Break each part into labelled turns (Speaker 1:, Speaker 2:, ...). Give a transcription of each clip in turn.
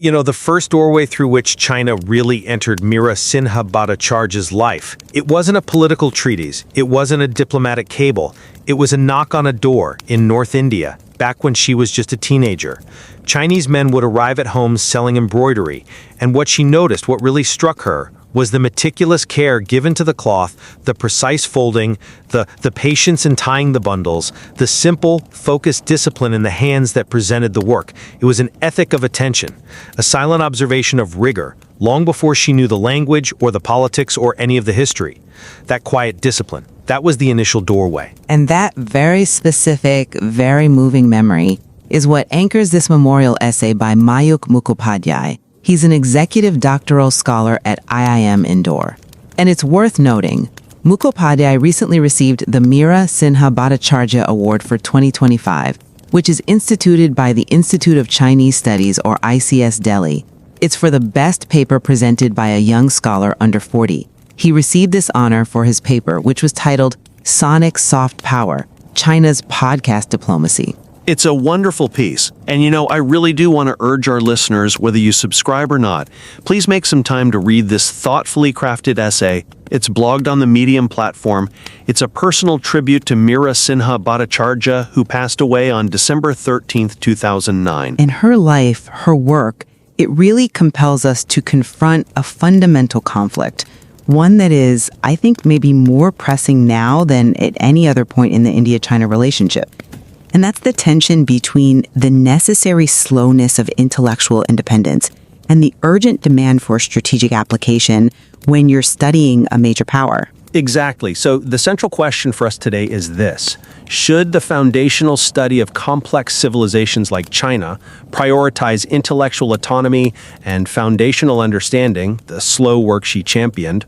Speaker 1: The first doorway through which China really entered Mira Sinha Bhattacharjea's life. It wasn't a political treatise. It wasn't a diplomatic cable. It was a knock on a door in North India, back when she was just a teenager. Chinese men would arrive at homes selling embroidery, and what she noticed, what really struck her, was the meticulous care given to the cloth, the precise folding, the patience in tying the bundles, the simple, focused discipline in the hands that presented the work. It was an ethic of attention, a silent observation of rigor, long before she knew the language or the politics or any of the history. That quiet discipline, that was the initial doorway.
Speaker 2: And that very specific, very moving memory is what anchors this memorial essay by Mayukh Mukhopadhyay. He's an executive doctoral scholar at IIM Indore. And it's worth noting, Mukhopadhyay recently received the Mira Sinha Bhattacharjea Award for 2025, which is instituted by the Institute of Chinese Studies, or ICS Delhi. It's for the best paper presented by a young scholar under 40. He received this honor for his paper, which was titled Sonic Soft Power, China's Podcast Diplomacy.
Speaker 3: It's a wonderful piece. And I really do want to urge our listeners, whether you subscribe or not, please make some time to read this thoughtfully crafted essay. It's blogged on the Medium platform. It's a personal tribute to Mira Sinha Bhattacharjea, who passed away on December 13th, 2009.
Speaker 2: In her life, her work, it really compels us to confront a fundamental conflict, one that is, I think, maybe more pressing now than at any other point in the India-China relationship. And that's the tension between the necessary slowness of intellectual independence and the urgent demand for strategic application when you're studying a major power.
Speaker 1: Exactly. So the central question for us today is this. Should the foundational study of complex civilizations like China prioritize intellectual autonomy and foundational understanding, the slow work she championed,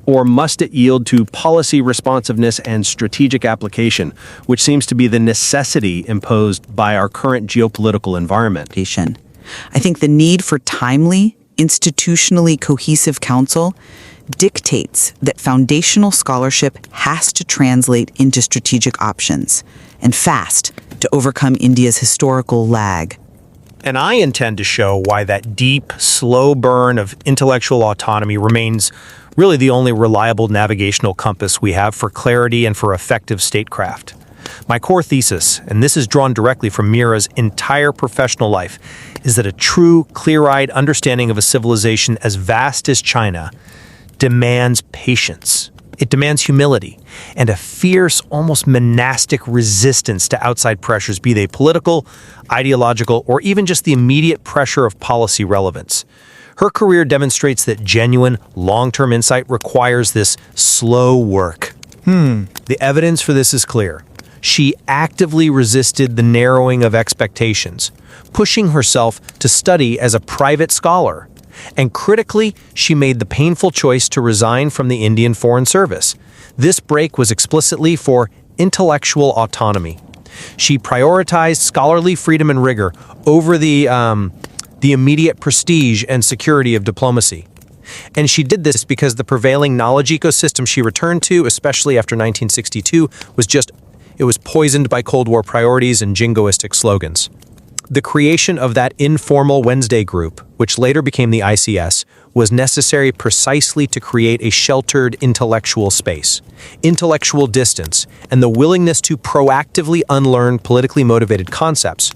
Speaker 1: or must it yield to policy responsiveness and strategic application, which seems to be the necessity imposed by our current geopolitical environment?
Speaker 4: I think the need for timely, institutionally cohesive counsel dictates that foundational scholarship has to translate into strategic options, and fast, to overcome India's historical lag.
Speaker 1: And I intend to show why that deep, slow burn of intellectual autonomy remains really the only reliable navigational compass we have for clarity and for effective statecraft. My core thesis, and this is drawn directly from Mira's entire professional life, is that a true, clear-eyed understanding of a civilization as vast as China demands patience. It demands humility and a fierce, almost monastic resistance to outside pressures, be they political, ideological, or even just the immediate pressure of policy relevance. Her career demonstrates that genuine, long-term insight requires this slow work. The evidence for this is clear. She actively resisted the narrowing of expectations, pushing herself to study as a private scholar. And critically, she made the painful choice to resign from the Indian Foreign Service. This break was explicitly for intellectual autonomy. She prioritized scholarly freedom and rigor over the immediate prestige and security of diplomacy. And she did this because the prevailing knowledge ecosystem she returned to, especially after 1962, was poisoned by Cold War priorities and jingoistic slogans. The creation of that informal Wednesday group, which later became the ICS, was necessary precisely to create a sheltered intellectual space, intellectual distance, and the willingness to proactively unlearn politically motivated concepts.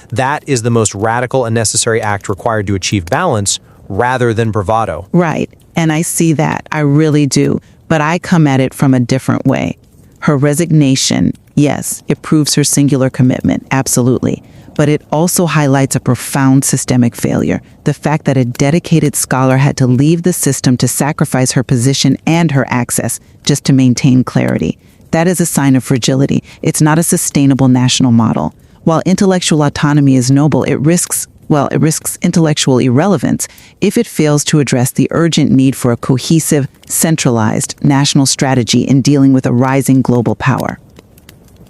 Speaker 1: That is the most radical and necessary act required to achieve balance rather than bravado.
Speaker 4: Right, and I see that. I really do. But I come at it from a different way. Her resignation, yes, it proves her singular commitment, absolutely. But it also highlights a profound systemic failure. The fact that a dedicated scholar had to leave the system to sacrifice her position and her access just to maintain clarity. That is a sign of fragility. It's not a sustainable national model. While intellectual autonomy is noble, it risks intellectual irrelevance if it fails to address the urgent need for a cohesive, centralized national strategy in dealing with a rising global power.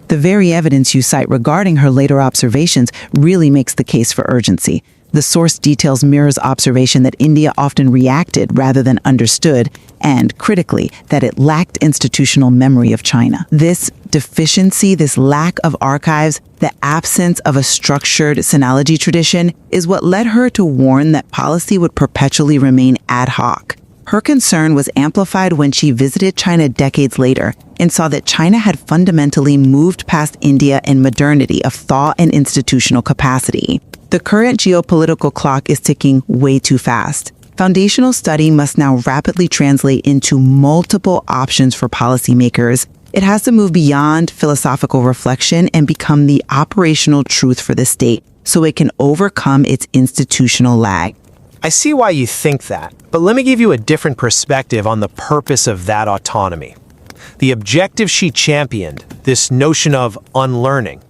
Speaker 4: The very evidence you cite regarding her later observations really makes the case for urgency. The source details Mira's observation that India often reacted rather than understood, and, critically, that it lacked institutional memory of China. This deficiency, this lack of archives, the absence of a structured sinology tradition is what led her to warn that policy would perpetually remain ad hoc. Her concern was amplified when she visited China decades later and saw that China had fundamentally moved past India in modernity of thought and institutional capacity. The current geopolitical clock is ticking way too fast. Foundational study must now rapidly translate into multiple options for policymakers. It has to move beyond philosophical reflection and become the operational truth for the state so it can overcome its institutional lag.
Speaker 1: I see why you think that, but let me give you a different perspective on the purpose of that autonomy. The objective she championed, this notion of unlearning,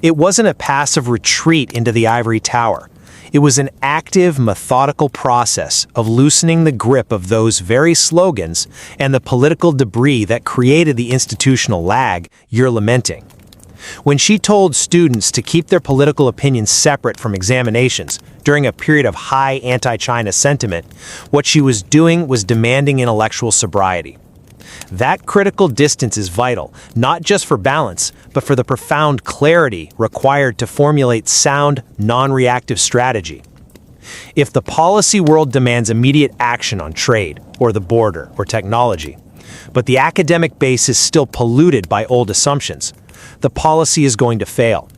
Speaker 1: it wasn't a passive retreat into the ivory tower. It was an active, methodical process of loosening the grip of those very slogans and the political debris that created the institutional lag you're lamenting. When she told students to keep their political opinions separate from examinations during a period of high anti-China sentiment, what she was doing was demanding intellectual sobriety. That critical distance is vital, not just for balance, but for the profound clarity required to formulate sound, non-reactive strategy. If the policy world demands immediate action on trade, or the border, or technology, but the academic base is still polluted by old assumptions, the policy is going to fail.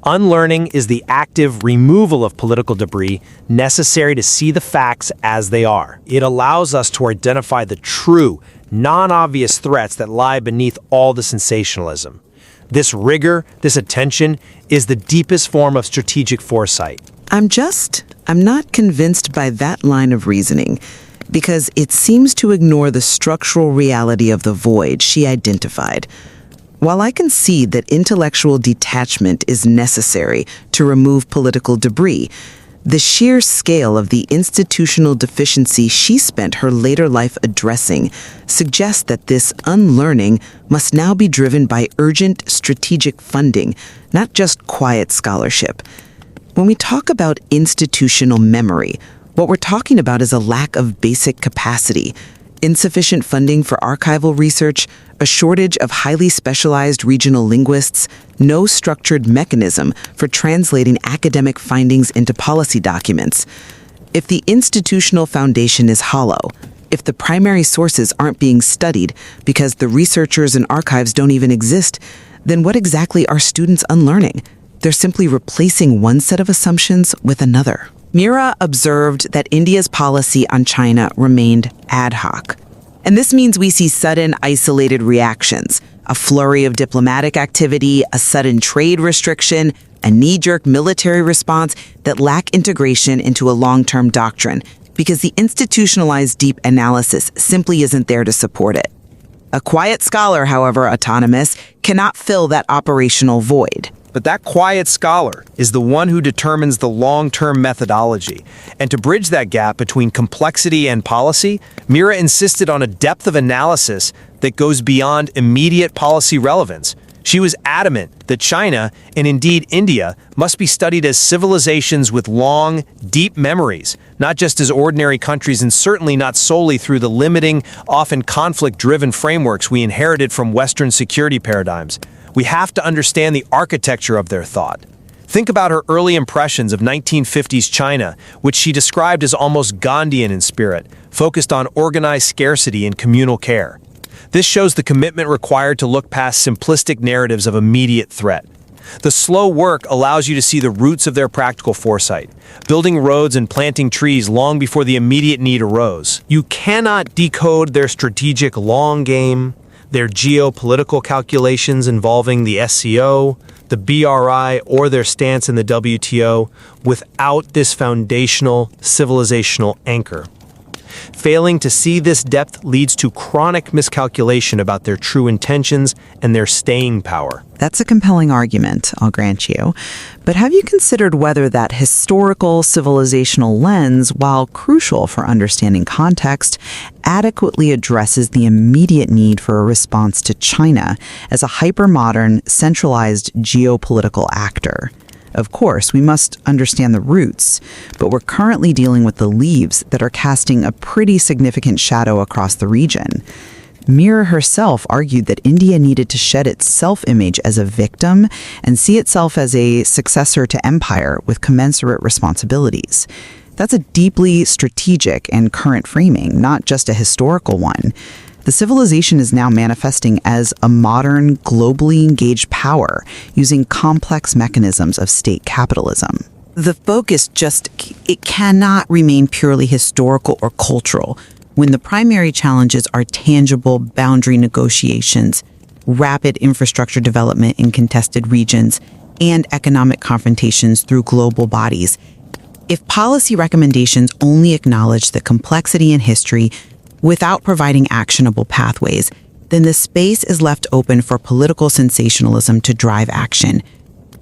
Speaker 1: Unlearning is the active removal of political debris necessary to see the facts as they are. It allows us to identify the true, non-obvious threats that lie beneath all the sensationalism. This rigor, this attention, is the deepest form of strategic foresight.
Speaker 2: I'm not convinced by that line of reasoning, because it seems to ignore the structural reality of the void she identified. While I concede that intellectual detachment is necessary to remove political debris, the sheer scale of the institutional deficiency she spent her later life addressing suggests that this unlearning must now be driven by urgent strategic funding, not just quiet scholarship. When we talk about institutional memory, what we're talking about is a lack of basic capacity, insufficient funding for archival research, a shortage of highly specialized regional linguists, no structured mechanism for translating academic findings into policy documents. If the institutional foundation is hollow, if the primary sources aren't being studied because the researchers and archives don't even exist, then what exactly are students unlearning? They're simply replacing one set of assumptions with another. Mira observed that India's policy on China remained ad hoc. And this means we see sudden, isolated reactions, a flurry of diplomatic activity, a sudden trade restriction, a knee-jerk military response that lack integration into a long-term doctrine, because the institutionalized deep analysis simply isn't there to support it. A quiet scholar, however autonomous, cannot fill that operational void.
Speaker 1: But that quiet scholar is the one who determines the long-term methodology. And to bridge that gap between complexity and policy, Mira insisted on a depth of analysis that goes beyond immediate policy relevance. She was adamant that China, and indeed India, must be studied as civilizations with long, deep memories, not just as ordinary countries, and certainly not solely through the limiting, often conflict-driven frameworks we inherited from Western security paradigms. We have to understand the architecture of their thought. Think about her early impressions of 1950s China, which she described as almost Gandhian in spirit, focused on organized scarcity and communal care. This shows the commitment required to look past simplistic narratives of immediate threat. The slow work allows you to see the roots of their practical foresight, building roads and planting trees long before the immediate need arose. You cannot decode their strategic long game, their geopolitical calculations involving the SCO, the BRI, or their stance in the WTO without this foundational civilizational anchor. Failing to see this depth leads to chronic miscalculation about their true intentions and their staying power.
Speaker 2: That's a compelling argument, I'll grant you. But have you considered whether that historical civilizational lens, while crucial for understanding context, adequately addresses the immediate need for a response to China as a hypermodern, centralized geopolitical actor?
Speaker 4: Of course, we must understand the roots, but we're currently dealing with the leaves that are casting a pretty significant shadow across the region. Mira herself argued that India needed to shed its self-image as a victim and see itself as a successor to empire with commensurate responsibilities. That's a deeply strategic and current framing, not just a historical one. The civilization is now manifesting as a modern, globally engaged power using complex mechanisms of state capitalism. The focus it cannot remain purely historical or cultural when the primary challenges are tangible boundary negotiations, rapid infrastructure development in contested regions, and economic confrontations through global bodies. If policy recommendations only acknowledge the complexity in history without providing actionable pathways, then the space is left open for political sensationalism to drive action.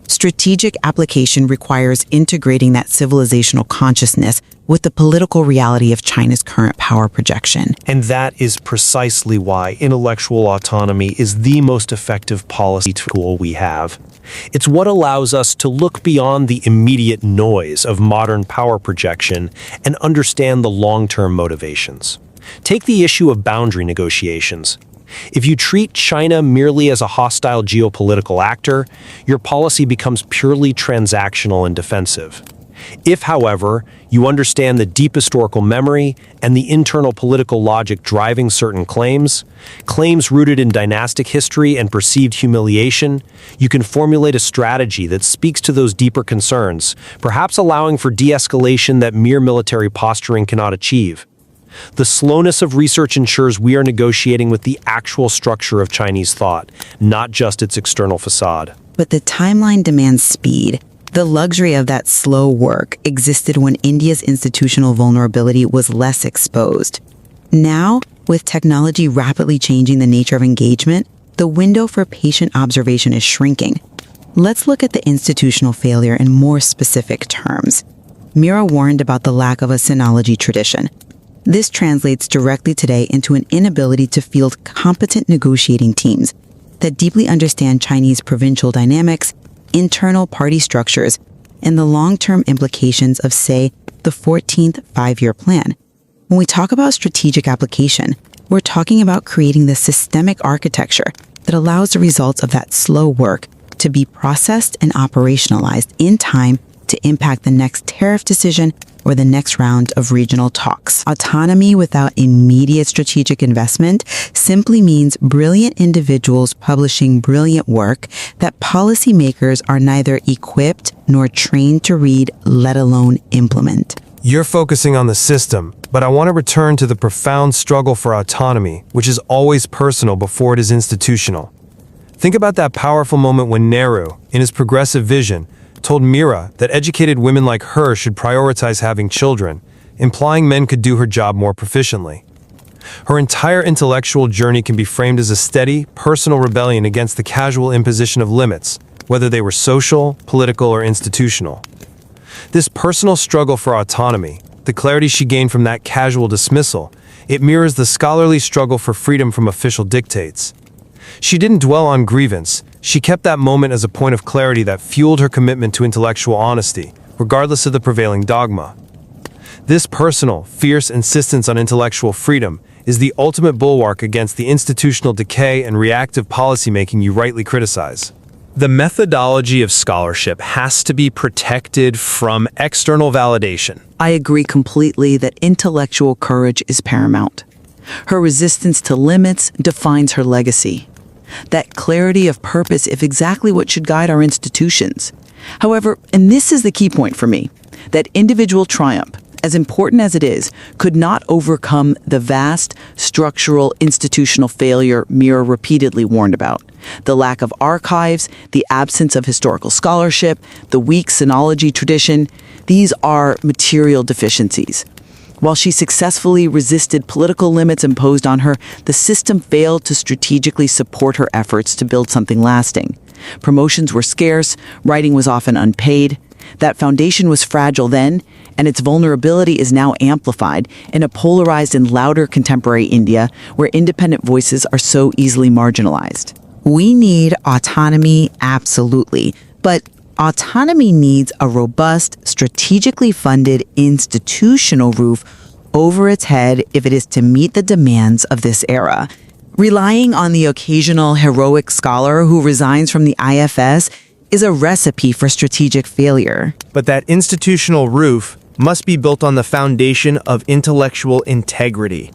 Speaker 4: Strategic application requires integrating that civilizational consciousness with the political reality of China's current power projection.
Speaker 1: And that is precisely why intellectual autonomy is the most effective policy tool we have. It's what allows us to look beyond the immediate noise of modern power projection and understand the long-term motivations. Take the issue of boundary negotiations. If you treat China merely as a hostile geopolitical actor, your policy becomes purely transactional and defensive. If, however, you understand the deep historical memory and the internal political logic driving certain claims rooted in dynastic history and perceived humiliation, you can formulate a strategy that speaks to those deeper concerns, perhaps allowing for de-escalation that mere military posturing cannot achieve. The slowness of research ensures we are negotiating with the actual structure of Chinese thought, not just its external facade.
Speaker 5: But the timeline demands speed. The luxury of that slow work existed when India's institutional vulnerability was less exposed. Now, with technology rapidly changing the nature of engagement, the window for patient observation is shrinking. Let's look at the institutional failure in more specific terms. Mira warned about the lack of a sinology tradition. This translates directly today into an inability to field competent negotiating teams that deeply understand Chinese provincial dynamics, internal party structures, and the long-term implications of, say, the 14th five-year plan. When we talk about strategic application, we're talking about creating the systemic architecture that allows the results of that slow work to be processed and operationalized in time to impact the next tariff decision or the next round of regional talks. Autonomy without immediate strategic investment simply means brilliant individuals publishing brilliant work that policymakers are neither equipped nor trained to read, let alone implement.
Speaker 6: You're focusing on the system, but I want to return to the profound struggle for autonomy, which is always personal before it is institutional. Think about that powerful moment when Nehru, in his progressive vision, told Mira that educated women like her should prioritize having children, implying men could do her job more proficiently. Her entire intellectual journey can be framed as a steady, personal rebellion against the casual imposition of limits, whether they were social, political, or institutional. This personal struggle for autonomy, the clarity she gained from that casual dismissal, it mirrors the scholarly struggle for freedom from official dictates. She didn't dwell on grievance. She kept that moment as a point of clarity that fueled her commitment to intellectual honesty, regardless of the prevailing dogma. This personal, fierce insistence on intellectual freedom is the ultimate bulwark against the institutional decay and reactive policymaking you rightly criticize.
Speaker 1: The methodology of scholarship has to be protected from external validation.
Speaker 5: I agree completely that intellectual courage is paramount. Her resistance to limits defines her legacy. That clarity of purpose is exactly what should guide our institutions. However, and this is the key point for me, that individual triumph, as important as it is, could not overcome the vast structural institutional failure Mira repeatedly warned about. The lack of archives, the absence of historical scholarship, the weak sinology tradition, these are material deficiencies. While she successfully resisted political limits imposed on her, the system failed to strategically support her efforts to build something lasting. Promotions were scarce, writing was often unpaid. That foundation was fragile then, and its vulnerability is now amplified in a polarized and louder contemporary India where independent voices are so easily marginalized.
Speaker 2: We need autonomy, absolutely, but
Speaker 5: autonomy needs a robust, strategically funded institutional roof over its head if it is to meet the demands of this era. Relying on the occasional heroic scholar who resigns from the IFS is a recipe for strategic failure.
Speaker 6: But that institutional roof must be built on the foundation of intellectual integrity,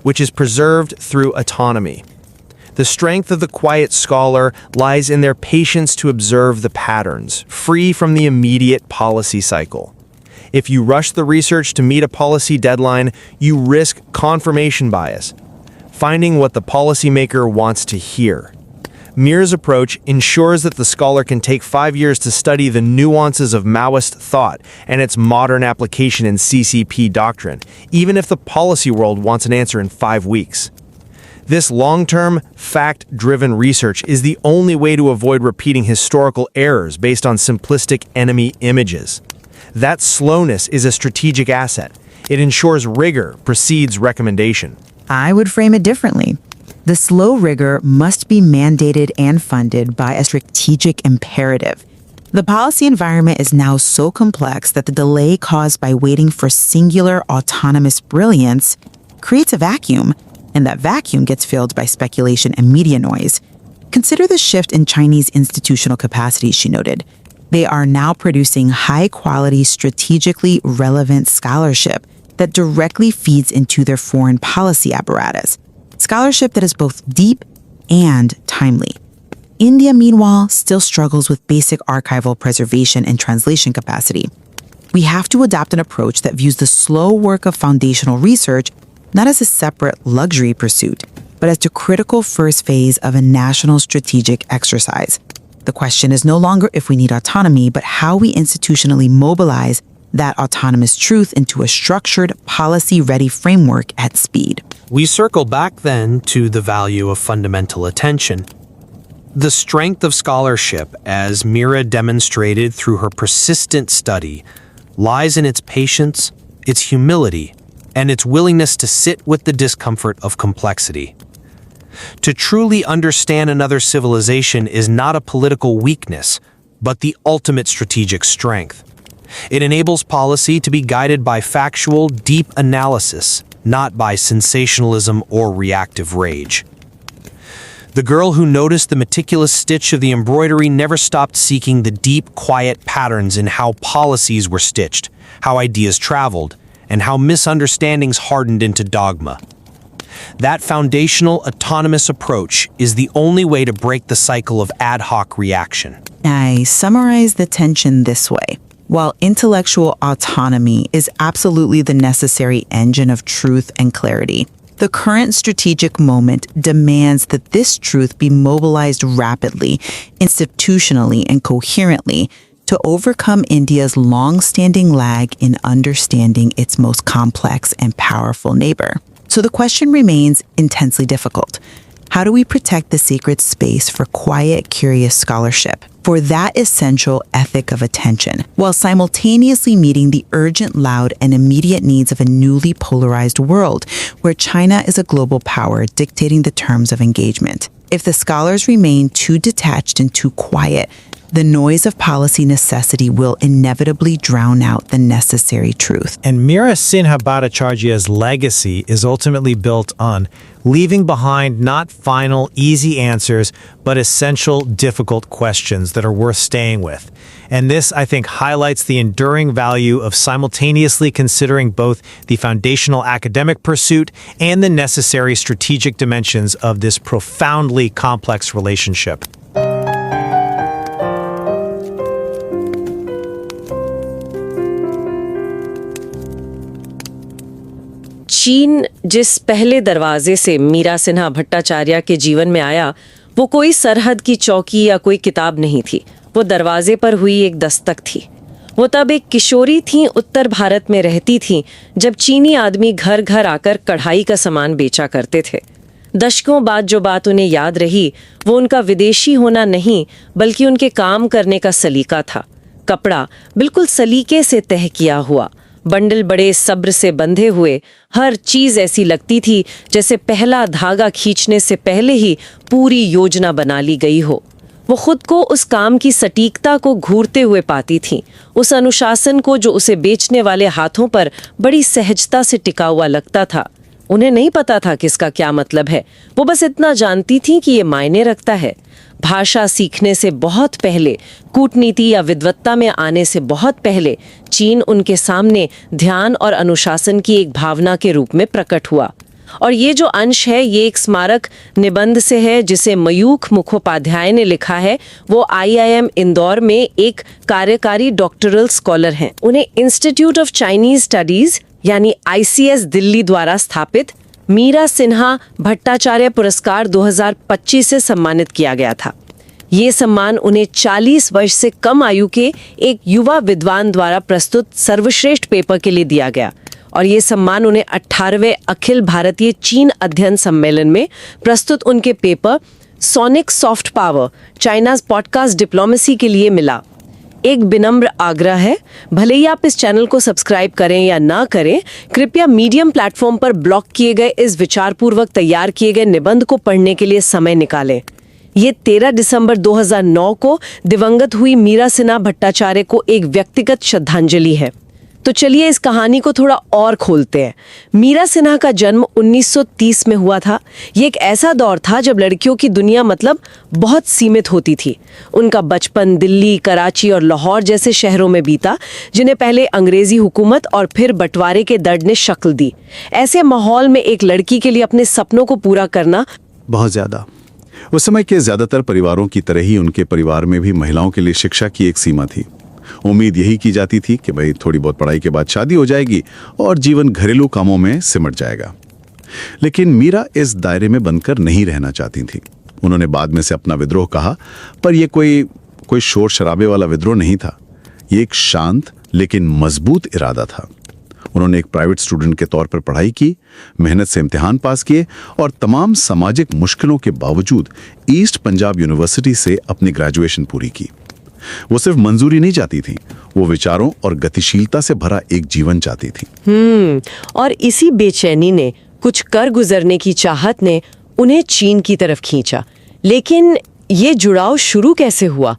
Speaker 6: which is preserved through autonomy. The strength of the quiet scholar lies in their patience to observe the patterns, free from the immediate policy cycle. If you rush the research to meet a policy deadline, you risk confirmation bias, finding what the policymaker wants to hear. Mira's approach ensures that the scholar can take 5 years to study the nuances of Maoist thought and its modern application in CCP doctrine, even if the policy world wants an answer in 5 weeks. This long-term, fact-driven research is the only way to avoid repeating historical errors based on simplistic enemy images. That slowness is a strategic asset. It ensures rigor precedes recommendation.
Speaker 5: I would frame it differently. The slow rigor must be mandated and funded by a strategic imperative. The policy environment is now so complex that the delay caused by waiting for singular autonomous brilliance creates a vacuum, and that vacuum gets filled by speculation and media noise. Consider the shift in Chinese institutional capacity, she noted. They are now producing high-quality, strategically relevant scholarship that directly feeds into their foreign policy apparatus. Scholarship that is both deep and timely. India, meanwhile, still struggles with basic archival preservation and translation capacity. We have to adopt an approach that views the slow work of foundational research not as a separate luxury pursuit, but as the critical first phase of a national strategic exercise. The question is no longer if we need autonomy, but how we institutionally mobilize that autonomous truth into a structured, policy-ready framework at speed.
Speaker 1: We circle back then to the value of fundamental attention. The strength of scholarship, as Mira demonstrated through her persistent study, lies in its patience, its humility, and its willingness to sit with the discomfort of complexity. To truly understand another civilization is not a political weakness, but the ultimate strategic strength. It enables policy to be guided by factual, deep analysis, not by sensationalism or reactive rage. The girl who noticed the meticulous stitch of the embroidery never stopped seeking the deep, quiet patterns in how policies were stitched, how ideas traveled, and how misunderstandings hardened into dogma. That foundational, autonomous approach is the only way to break the cycle of ad hoc reaction.
Speaker 5: I summarize the tension this way. While intellectual autonomy is absolutely the necessary engine of truth and clarity, the current strategic moment demands that this truth be mobilized rapidly, institutionally, and coherently to overcome India's long-standing lag in understanding its most complex and powerful neighbor. So the question remains intensely difficult. How do we protect the sacred space for quiet, curious scholarship, for that essential ethic of attention, while simultaneously meeting the urgent, loud, and immediate needs of a newly polarized world where China is a global power dictating the terms of engagement? If the scholars remain too detached and too quiet, the noise of policy necessity will inevitably drown out the necessary truth.
Speaker 1: And Mira Sinha Bhattacharjea's legacy is ultimately built on leaving behind not final, easy answers, but essential, difficult questions that are worth staying with. And this, I think, highlights the enduring value of simultaneously considering both the foundational academic pursuit and the necessary strategic dimensions of this profoundly complex relationship.
Speaker 7: चीन जिस पहले दरवाजे से मीरा सिन्हा भट्टाचार्य के जीवन में आया, वो कोई सरहद की चौकी या कोई किताब नहीं थी। वो दरवाजे पर हुई एक दस्तक थी। वो तब एक किशोरी थीं, उत्तर भारत में रहती थीं, जब चीनी आदमी घर घर आकर कढ़ाई का सामान बेचा करते थे। दशकों बाद जो बात उन्हें याद रही, वो उनका विदेशी होना नहीं, बल्कि उनके काम करने का सलीका था। कपड़ा बिल्कुल सलीके से तह किया हुआ, बंडल बड़े सब्र से बंधे हुए, हर चीज ऐसी लगती थी जैसे पहला धागा खींचने से पहले ही पूरी योजना बना ली गई हो। वो खुद को उस काम की सटीकता को घूरते हुए पाती थी, उस अनुशासन को जो उसे बेचने वाले हाथों पर बड़ी सहजता से टिका हुआ लगता था। उन्हें नहीं पता था कि इसका क्या मतलब है, वो बस इतना जानती थी कि ये मायने रखता है। भाषा सीखने से बहुत पहले, कूटनीति या विद्वत्ता में आने से बहुत पहले, चीन उनके सामने ध्यान और अनुशासन की एक भावना के रूप में प्रकट हुआ। और ये जो अंश है, ये एक स्मारक निबंध से है जिसे मयूख मुखोपाध्याय ने लिखा है। वो IIM इंदौर में एक कार्यकारी डॉक्टरल स्कॉलर हैं। उन्हें इंस्टीट्यूट ऑफ चाइनीज स्टडीज यानी ICS दिल्ली द्वारा स्थापित मीरा सिन्हा भट्टाचार्य पुरस्कार 2025 से सम्मानित किया गया था। ये सम्मान उन्हें 40 वर्ष से कम आयु के एक युवा विद्वान द्वारा प्रस्तुत सर्वश्रेष्ठ पेपर के लिए दिया गया। और ये सम्मान उन्हें 18वें अखिल भारतीय चीन अध्ययन सम्मेलन में प्रस्तुत उनके paper sonic soft power China's podcast diplomacy के लिए मिला। एक विनम्र आग्रह है, भले ही आप इस चैनल को सब्सक्राइब करें या ना करें, कृपया मीडियम प्लेटफॉर्म पर ब्लॉक किए गए इस विचारपूर्वक तैयार किए गए निबंध को पढ़ने के लिए समय निकालें। ये 13 दिसंबर 2009 को दिवंगत हुई मीरा सिन्हा भट्टाचार्य को एक व्यक्तिगत श्रद्धांजलि है। तो चलिए इस कहानी को थोड़ा और खोलते हैं। मीरा सिन्हा का जन्म 1930 में हुआ था। ये एक ऐसा दौर था जब लड़कियों की दुनिया मतलब बहुत सीमित होती थी। उनका बचपन दिल्ली, कराची और लाहौर जैसे शहरों में बीता, जिन्हें पहले अंग्रेजी हुकूमत और फिर बंटवारे के दर्द ने शक्ल दी। ऐसे माहौल में एक लड़की के लिए अपने सपनों को पूरा करना
Speaker 8: बहुत ज्यादा। उस समय के ज्यादातर परिवारों की तरह ही उनके परिवार में भी महिलाओं के लिए शिक्षा की एक सीमा थी। उम्मीद यही की जाती थी कि भाई थोड़ी बहुत पढ़ाई के बाद शादी हो जाएगी और जीवन घरेलू कामों में सिमट जाएगा। लेकिन मीरा इस दायरे में बनकर नहीं रहना चाहती थी। उन्होंने बाद में से अपना विद्रोह कहा, पर यह कोई शोर शराबे वाला विद्रोह नहीं था। ये एक शांत लेकिन मजबूत इरादा था। उन्होंने एक प्राइवेट स्टूडेंट के तौर पर पढ़ाई की, मेहनत से इम्तिहान पास किए और तमाम सामाजिक मुश्किलों के बावजूद ईस्ट पंजाब यूनिवर्सिटी से अपनी ग्रेजुएशन पूरी की। वो सिर्फ मंजूरी नहीं चाहती थी, वो विचारों और गतिशीलता से भरा एक जीवन चाहती थी।
Speaker 7: और इसी बेचैनी ने, कुछ कर गुजरने की चाहत ने उन्हें चीन की तरफ खींचा। लेकिन ये जुड़ाव शुरू कैसे हुआ?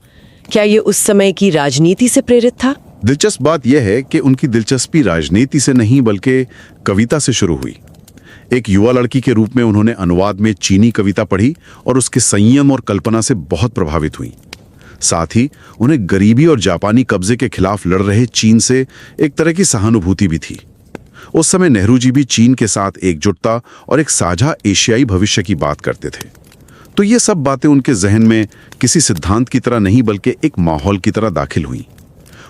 Speaker 7: क्या ये उस समय की राजनीति से प्रेरित था?
Speaker 8: दिलचस्प बात यह है कि उनकी दिलचस्पी राजनीति से नहीं बल्कि कविता से शुरू हुई। एक युवा लड़की के रूप में उन्होंने अनुवाद में चीनी कविता पढ़ी और उसके संयम और कल्पना से बहुत प्रभावित हुई। साथ ही उन्हें गरीबी और जापानी कब्जे के खिलाफ लड़ रहे चीन से एक तरह की सहानुभूति भी थी। उस समय नेहरू जी भी चीन के साथ एकजुटता और एक साझा एशियाई भविष्य की बात करते थे। तो ये सब बातें उनके जहन में किसी सिद्धांत की तरह नहीं बल्कि एक माहौल की तरह दाखिल हुई।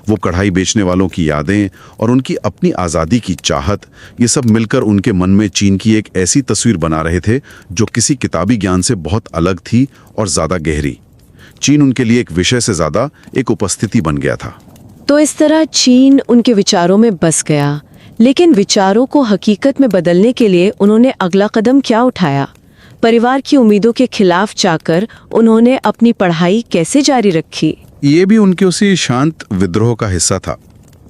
Speaker 8: वो कढ़ाई बेचने वालों की यादें और उनकी अपनी आज़ादी की चाहत, ये सब मिलकर उनके मन में चीन की एक ऐसी तस्वीर बना रहे थे जो किसी किताबी ज्ञान से बहुत अलग थी और ज़्यादा गहरी। चीन उनके लिए एक विषय से ज़्यादा एक उपस्थिति बन गया था।
Speaker 7: तो इस तरह चीन उनके विचारों में बस गया। लेकिन विचारों को हकीकत में बदलने के लिए उन्होंने अगला कदम क्या उठाया? परिवार की उम्मीदों के खिलाफ जाकर उन्होंने अपनी पढ़ाई कैसे जारी रखी?
Speaker 8: ये भी उनके उसी शांत विद्रोह का हिस्सा था।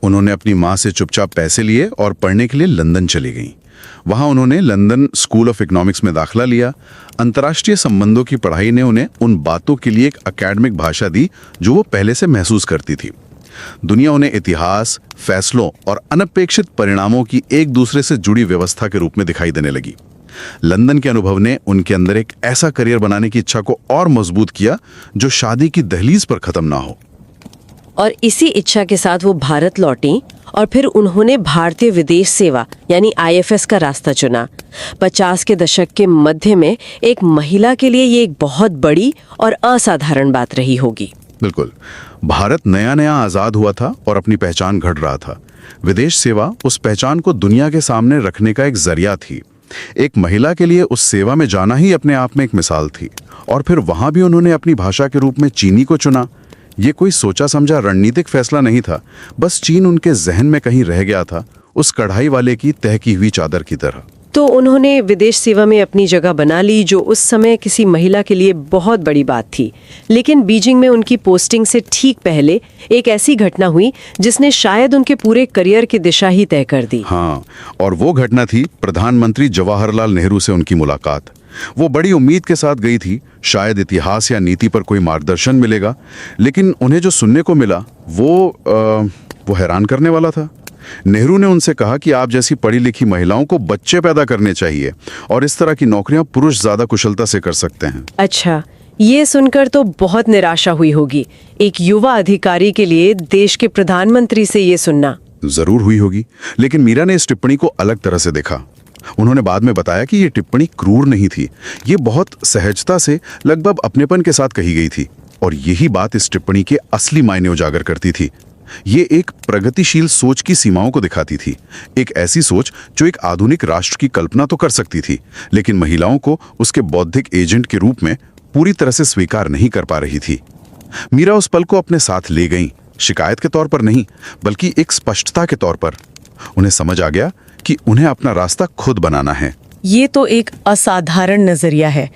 Speaker 8: उन्होंने अपनी माँ से चुपचाप पैसे लिए और पढ़ने के लिए लंदन चली गईं। वहाँ उन्होंने लंदन स्कूल ऑफ इकोनॉमिक्स में दाखिला लिया। अंतर्राष्ट्रीय संबंधों की पढ़ाई ने उन्हें उन बातों के लिए एक एकेडमिक भाषा दी जो वो पहले से महसूस करती थी। दुनिया उन्हें इतिहास, फैसलों और अनपेक्षित परिणामों की एक दूसरे से जुड़ी व्यवस्था के रूप में दिखाई देने लगी। लंदन के अनुभव ने उनके अंदर एक ऐसा करियर बनाने की इच्छा को और मजबूत किया जो शादी की दहलीज पर खत्म ना हो।
Speaker 7: और इसी इच्छा के साथ वो भारत लौटी और फिर उन्होंने भारतीय विदेश सेवा यानी IFS का रास्ता चुना। 50 के दशक के मध्य में एक महिला के लिए ये एक बहुत बड़ी और असाधारण बात रही होगी।
Speaker 8: बिल्कुल, भारत नया नया आजाद हुआ था और अपनी पहचान गढ़ रहा था। विदेश सेवा उस पहचान को दुनिया के सामने रखने का एक जरिया थी। एक महिला के लिए उस सेवा में जाना ही अपने आप में एक मिसाल थी। और फिर वहां भी उन्होंने अपनी भाषा के रूप में चीनी को चुना। ये कोई सोचा समझा रणनीतिक फैसला नहीं था, बस चीन उनके जहन में कहीं रह गया था, उस कढ़ाई वाले की तह की हुई चादर की तरह।
Speaker 7: तो उन्होंने विदेश सेवा में अपनी जगह बना ली, जो उस समय किसी महिला के लिए बहुत बड़ी बात थी। लेकिन बीजिंग में उनकी पोस्टिंग से ठीक पहले एक ऐसी घटना हुई जिसने शायद उनके पूरे करियर की दिशा ही तय कर दी।
Speaker 8: हाँ, और वो घटना थी प्रधानमंत्री जवाहरलाल नेहरू से उनकी मुलाकात। वो बड़ी उम्मीद के साथ गई थी, शायद इतिहास या नीति पर कोई मार्गदर्शन मिलेगा, लेकिन उन्हें जो सुनने को मिला वो हैरान करने वाला था। नेहरू ने उनसे कहा कि आप जैसी पढ़ी लिखी महिलाओं को बच्चे पैदा करने चाहिए और इस तरह की नौकरियां पुरुष ज्यादा कुशलता से कर सकते हैं।
Speaker 7: अच्छा, ये सुनकर तो बहुत निराशा हुई होगी एक युवा अधिकारी के लिए देश के प्रधानमंत्री से ये सुनना।
Speaker 8: जरूर हुई होगी, लेकिन मीरा ने इस टिप्पणी को अलग तरह से देखा। उन्होंने बाद में बताया कि ये टिप्पणी क्रूर नहीं थी, ये बहुत सहजता से, लगभग अपनेपन के साथ कही गई थी, और यही बात इस टिप्पणी के असली मायने उजागर करती थी। ये एक प्रगतिशील सोच की सीमाओं को दिखाती थी, एक ऐसी सोच जो एक आधुनिक राष्ट्र की कल्पना तो कर सकती थी, लेकिन महिलाओं को उसके बौद्धिक एजेंट के रूप में पूरी तरह से स्वीकार नहीं कर पा रही थी। मीरा उस पल को अपने साथ ले गई, शिकायत के तौर पर नहीं, बल्कि एक स्पष्टता के तौर पर। उन्हें समझ आ गया कि उन्हें अपना रास्ता खुद बनाना है।
Speaker 9: ये तो एक असाधारण नजरिया है।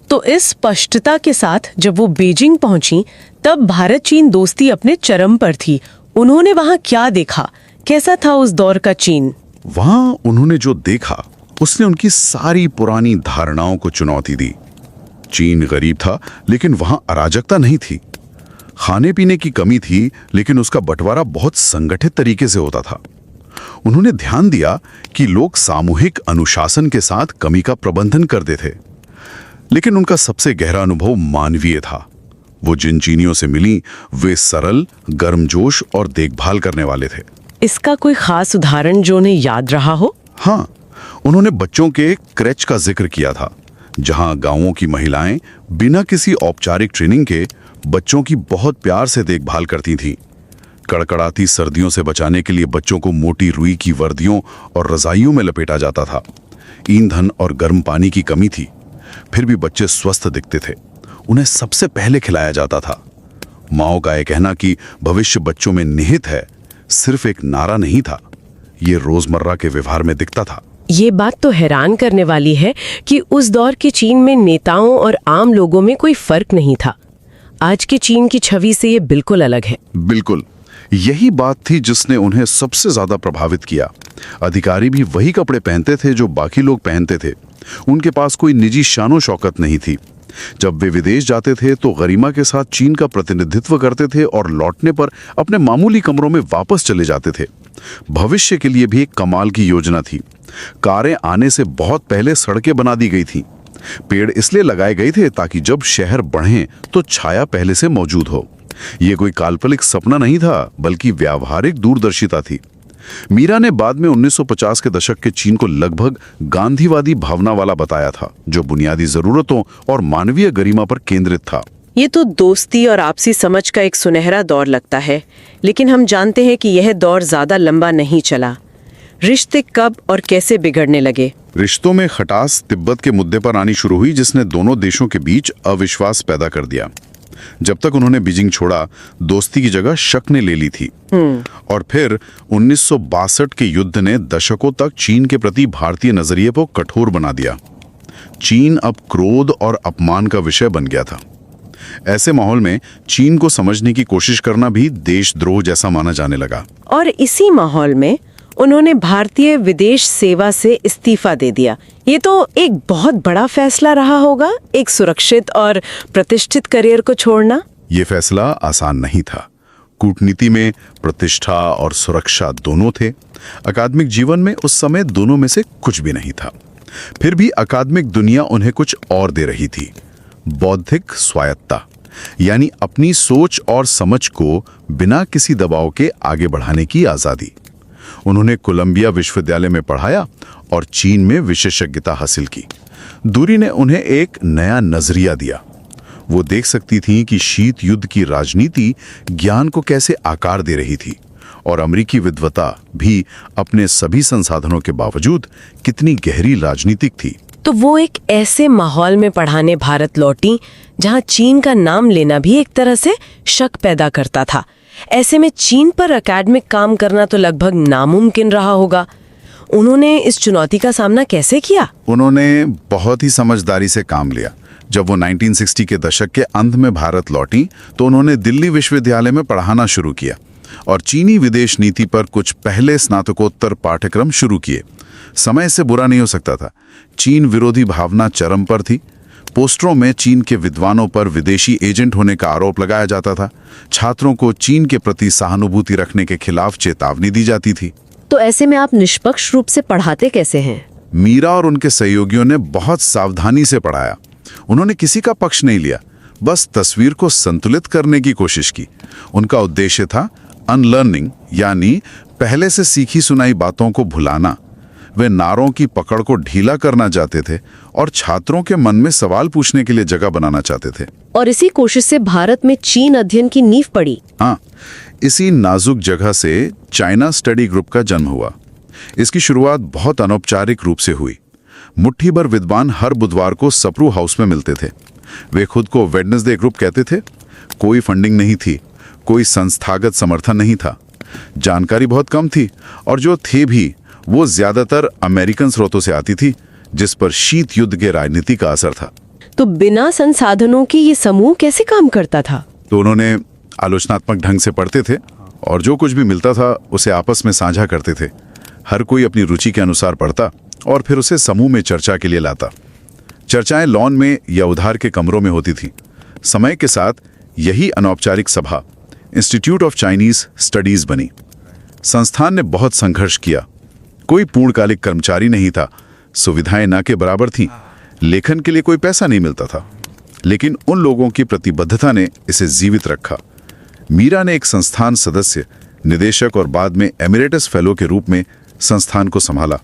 Speaker 9: तो इस स्पष्टता के साथ जब वो बीजिंग पहुंची, तब भारत चीन दोस्ती अपने चरम पर थी। उन्होंने वहां क्या देखा? कैसा था उस दौर का चीन?
Speaker 8: वहां उन्होंने जो देखा उसने उनकी सारी पुरानी धारणाओं को चुनौती दी। चीन गरीब था, लेकिन वहां अराजकता नहीं थी। खाने पीने की कमी थी, लेकिन उसका बंटवारा बहुत संगठित तरीके से होता था। उन्होंने ध्यान दिया कि लोग सामूहिक अनुशासन के साथ कमी का प्रबंधन करते थे, लेकिन उनका सबसे गहरा अनुभव मानवीय था। वो जिन चीनियों से मिली, वे सरल, गर्मजोश और देखभाल करने वाले थे।
Speaker 9: इसका कोई खास उदाहरण जो उन्हें याद रहा हो?
Speaker 8: हाँ, उन्होंने बच्चों के क्रेच का जिक्र किया था, जहां गांवों की महिलाएं बिना किसी औपचारिक ट्रेनिंग के बच्चों की बहुत प्यार से देखभाल करती थीं। कड़कड़ाती सर्दियों से बचाने के लिए बच्चों को मोटी रुई की वर्दियों और रजाइयों में लपेटा जाता था। ईंधन और गर्म पानी की कमी थी, फिर भी बच्चे स्वस्थ दिखते थे। उन्हें सबसे पहले खिलाया जाता था। माओ का यह कहना कि भविष्य बच्चों में निहित है सिर्फ एक नारा नहीं था, ये रोजमर्रा के व्यवहार में दिखता था।
Speaker 9: ये बात तो हैरान करने वाली है कि उस दौर के चीन में नेताओं और आम लोगों में कोई फर्क नहीं था। आज के चीन की छवि से ये बिल्कुल अलग है।
Speaker 8: बिल्कुल, यही बात थी जिसने उन्हें सबसे ज्यादा प्रभावित किया। अधिकारी भी वही कपड़े पहनते थे जो बाकी लोग पहनते थे। उनके पास कोई निजी शानो शौकत नहीं थी। जब वे विदेश जाते थे तो गरिमा के साथ चीन का प्रतिनिधित्व करते थे और लौटने पर अपने मामूली कमरों में वापस चले जाते थे। भविष्य के लिए भी एक कमाल की योजना थी। कारें आने से बहुत पहले सड़कें बना दी गई थी। पेड़ इसलिए लगाए गए थे ताकि जब शहर बढ़ें तो छाया पहले से मौजूद हो। यह कोई काल्पनिक सपना नहीं था, बल्कि व्यावहारिक दूरदर्शिता थी। मीरा ने बाद में 1950 के दशक के चीन को लगभग गांधीवादी भावना वाला बताया था, जो बुनियादी जरूरतों और मानवीय गरिमा पर केंद्रित था।
Speaker 7: ये तो दोस्ती और आपसी समझ का एक सुनहरा दौर लगता है, लेकिन हम जानते हैं कि यह दौर ज्यादा लंबा नहीं चला। रिश्ते कब और कैसे बिगड़ने लगे?
Speaker 8: रिश्तों में खटास तिब्बत के मुद्दे पर आनी शुरू हुई, जिसने दोनों देशों के बीच अविश्वास पैदा कर दिया। जब तक उन्होंने बीजिंग छोड़ा, दोस्ती की जगह शक ने ले ली थी। और फिर 1962 के युद्ध ने दशकों तक चीन के प्रति भारतीय नजरिए को कठोर बना दिया। चीन अब क्रोध और अपमान का विषय बन गया था। ऐसे माहौल में चीन को समझने की कोशिश करना भी देशद्रोह जैसा माना जाने लगा।
Speaker 7: और इसी माहौल में उन्होंने भारतीय विदेश सेवा से इस्तीफा दे दिया। ये तो एक बहुत बड़ा फैसला रहा होगा, एक सुरक्षित और प्रतिष्ठित करियर को छोड़ना।
Speaker 8: ये फैसला आसान नहीं था। कूटनीति में प्रतिष्ठा और सुरक्षा दोनों थे। अकादमिक जीवन में उस समय दोनों में से कुछ भी नहीं था। फिर भी अकादमिक दुनिया उन्हें कुछ और दे रही थी, बौद्धिक स्वायत्ता, यानी अपनी सोच और समझ को बिना किसी दबाव के आगे बढ़ाने की आजादी। उन्होंने कोलंबिया विश्वविद्यालय में पढ़ाया और चीन में विशेषज्ञता हासिल की। दूरी ने उन्हें एक नया नजरिया दिया। वो देख सकती थीं कि शीत युद्ध की राजनीति ज्ञान को कैसे आकार दे रही थी, और अमेरिकी विद्वता भी अपने सभी संसाधनों के बावजूद कितनी गहरी राजनीतिक थी।
Speaker 7: तो वो एक ऐसे माहौल में पढ़ाने भारत लौटी जहां चीन का नाम लेना भी एक तरह से शक पैदा करता था। ऐसे में चीन पर एकेडमिक काम करना तो लगभग नामुमकिन रहा होगा। उन्होंने इस चुनौती का सामना कैसे किया?
Speaker 8: उन्होंने बहुत ही समझदारी से काम लिया। जब वो 1960 के दशक के अंत में भारत लौटी तो उन्होंने दिल्ली विश्वविद्यालय में पढ़ाना शुरू किया और चीनी विदेश नीति पर कुछ पहले स्नातकोत्तर पाठ्यक्रम शुरू किए। समय से बुरा नहीं हो सकता था। चीन विरोधी भावना चरम पर थी। पोस्टरों में चीन के विद्वानों पर विदेशी एजेंट होने का आरोप लगाया जाता था। छात्रों को चीन के प्रति सहानुभूति रखने के खिलाफ चेतावनी दी जाती थी।
Speaker 7: तो ऐसे में आप निष्पक्ष रूप से पढ़ाते कैसे हैं?
Speaker 8: मीरा और उनके सहयोगियों ने बहुत सावधानी से पढ़ाया। उन्होंने किसी का पक्ष नहीं लिया, बस तस्वीर को संतुलित करने की कोशिश की। उनका उद्देश्य था अनलर्निंग, यानी पहले से सीखी सुनाई बातों को भुलाना। वे नारों की पकड़ को ढीला करना चाहते थे और छात्रों के मन में सवाल पूछने के लिए जगह बनाना चाहते थे।
Speaker 7: और इसी कोशिश से भारत में चीन अध्ययन की नींव पड़ी।
Speaker 8: हाँ, इसी नाजुक जगह से चाइना स्टडी ग्रुप का जन्म हुआ। इसकी शुरुआत बहुत अनौपचारिक रूप से हुई। मुट्ठी भर विद्वान हर बुधवार को सप्रू हाउस में मिलते थे। वे खुद को वेडनेसडे ग्रुप कहते थे। कोई फंडिंग नहीं थी, कोई संस्थागत समर्थन नहीं था, जानकारी बहुत कम थी और जो थे भी वो ज्यादातर अमेरिकन स्रोतों से आती थी, जिस पर शीत युद्ध के राजनीति का असर था।
Speaker 7: तो बिना संसाधनों के ये समूह कैसे काम करता था?
Speaker 8: तो उन्होंने आलोचनात्मक ढंग से पढ़ते थे और जो कुछ भी मिलता था उसे आपस में साझा करते थे। हर कोई अपनी रुचि के अनुसार पढ़ता और फिर उसे समूह में चर्चा के लिए लाता। चर्चाएं लॉन में या उधार के कमरों में होती थी। समय के साथ यही अनौपचारिक सभा इंस्टीट्यूट ऑफ चाइनीज स्टडीज बनी। संस्थान ने बहुत संघर्ष किया। कोई पूर्णकालिक कर्मचारी नहीं था, सुविधाएं ना के बराबर थीं, लेखन के लिए कोई पैसा नहीं मिलता था, लेकिन उन लोगों की प्रतिबद्धता ने इसे जीवित रखा। मीरा ने एक संस्थान सदस्य, निदेशक और बाद में एमिरेटस फेलो के रूप में संस्थान को संभाला।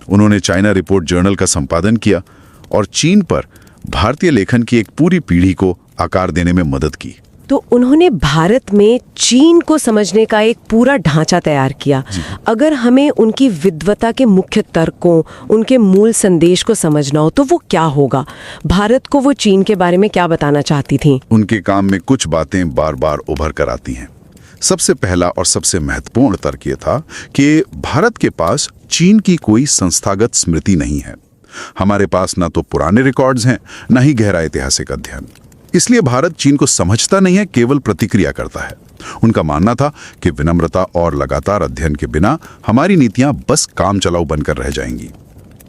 Speaker 8: उन्होंने चाइना रिपोर्ट जर्नल का संपादन किया और चीन पर भारतीय लेखन की एक पूरी पीढ़ी को आकार देने में मदद की।
Speaker 7: तो उन्होंने भारत में चीन को समझने का एक पूरा ढांचा तैयार किया। अगर हमें उनकी विद्वता के मुख्य तर्कों, उनके मूल संदेश को समझना हो तो वो क्या होगा? भारत को वो चीन के बारे में क्या बताना चाहती थी?
Speaker 8: उनके काम में कुछ बातें बार बार उभर कर आती हैं। सबसे पहला और सबसे महत्वपूर्ण तर्क ये था कि भारत के पास चीन की कोई संस्थागत स्मृति नहीं है। हमारे पास ना तो पुराने रिकॉर्ड्स हैं, ना ही गहरा ऐतिहासिक अध्ययन। इसलिए भारत चीन को समझता नहीं है, केवल प्रतिक्रिया करता है। उनका मानना था कि विनम्रता और लगातार अध्ययन के बिना हमारी नीतियां बस काम चलाऊ बनकर रह जाएंगी।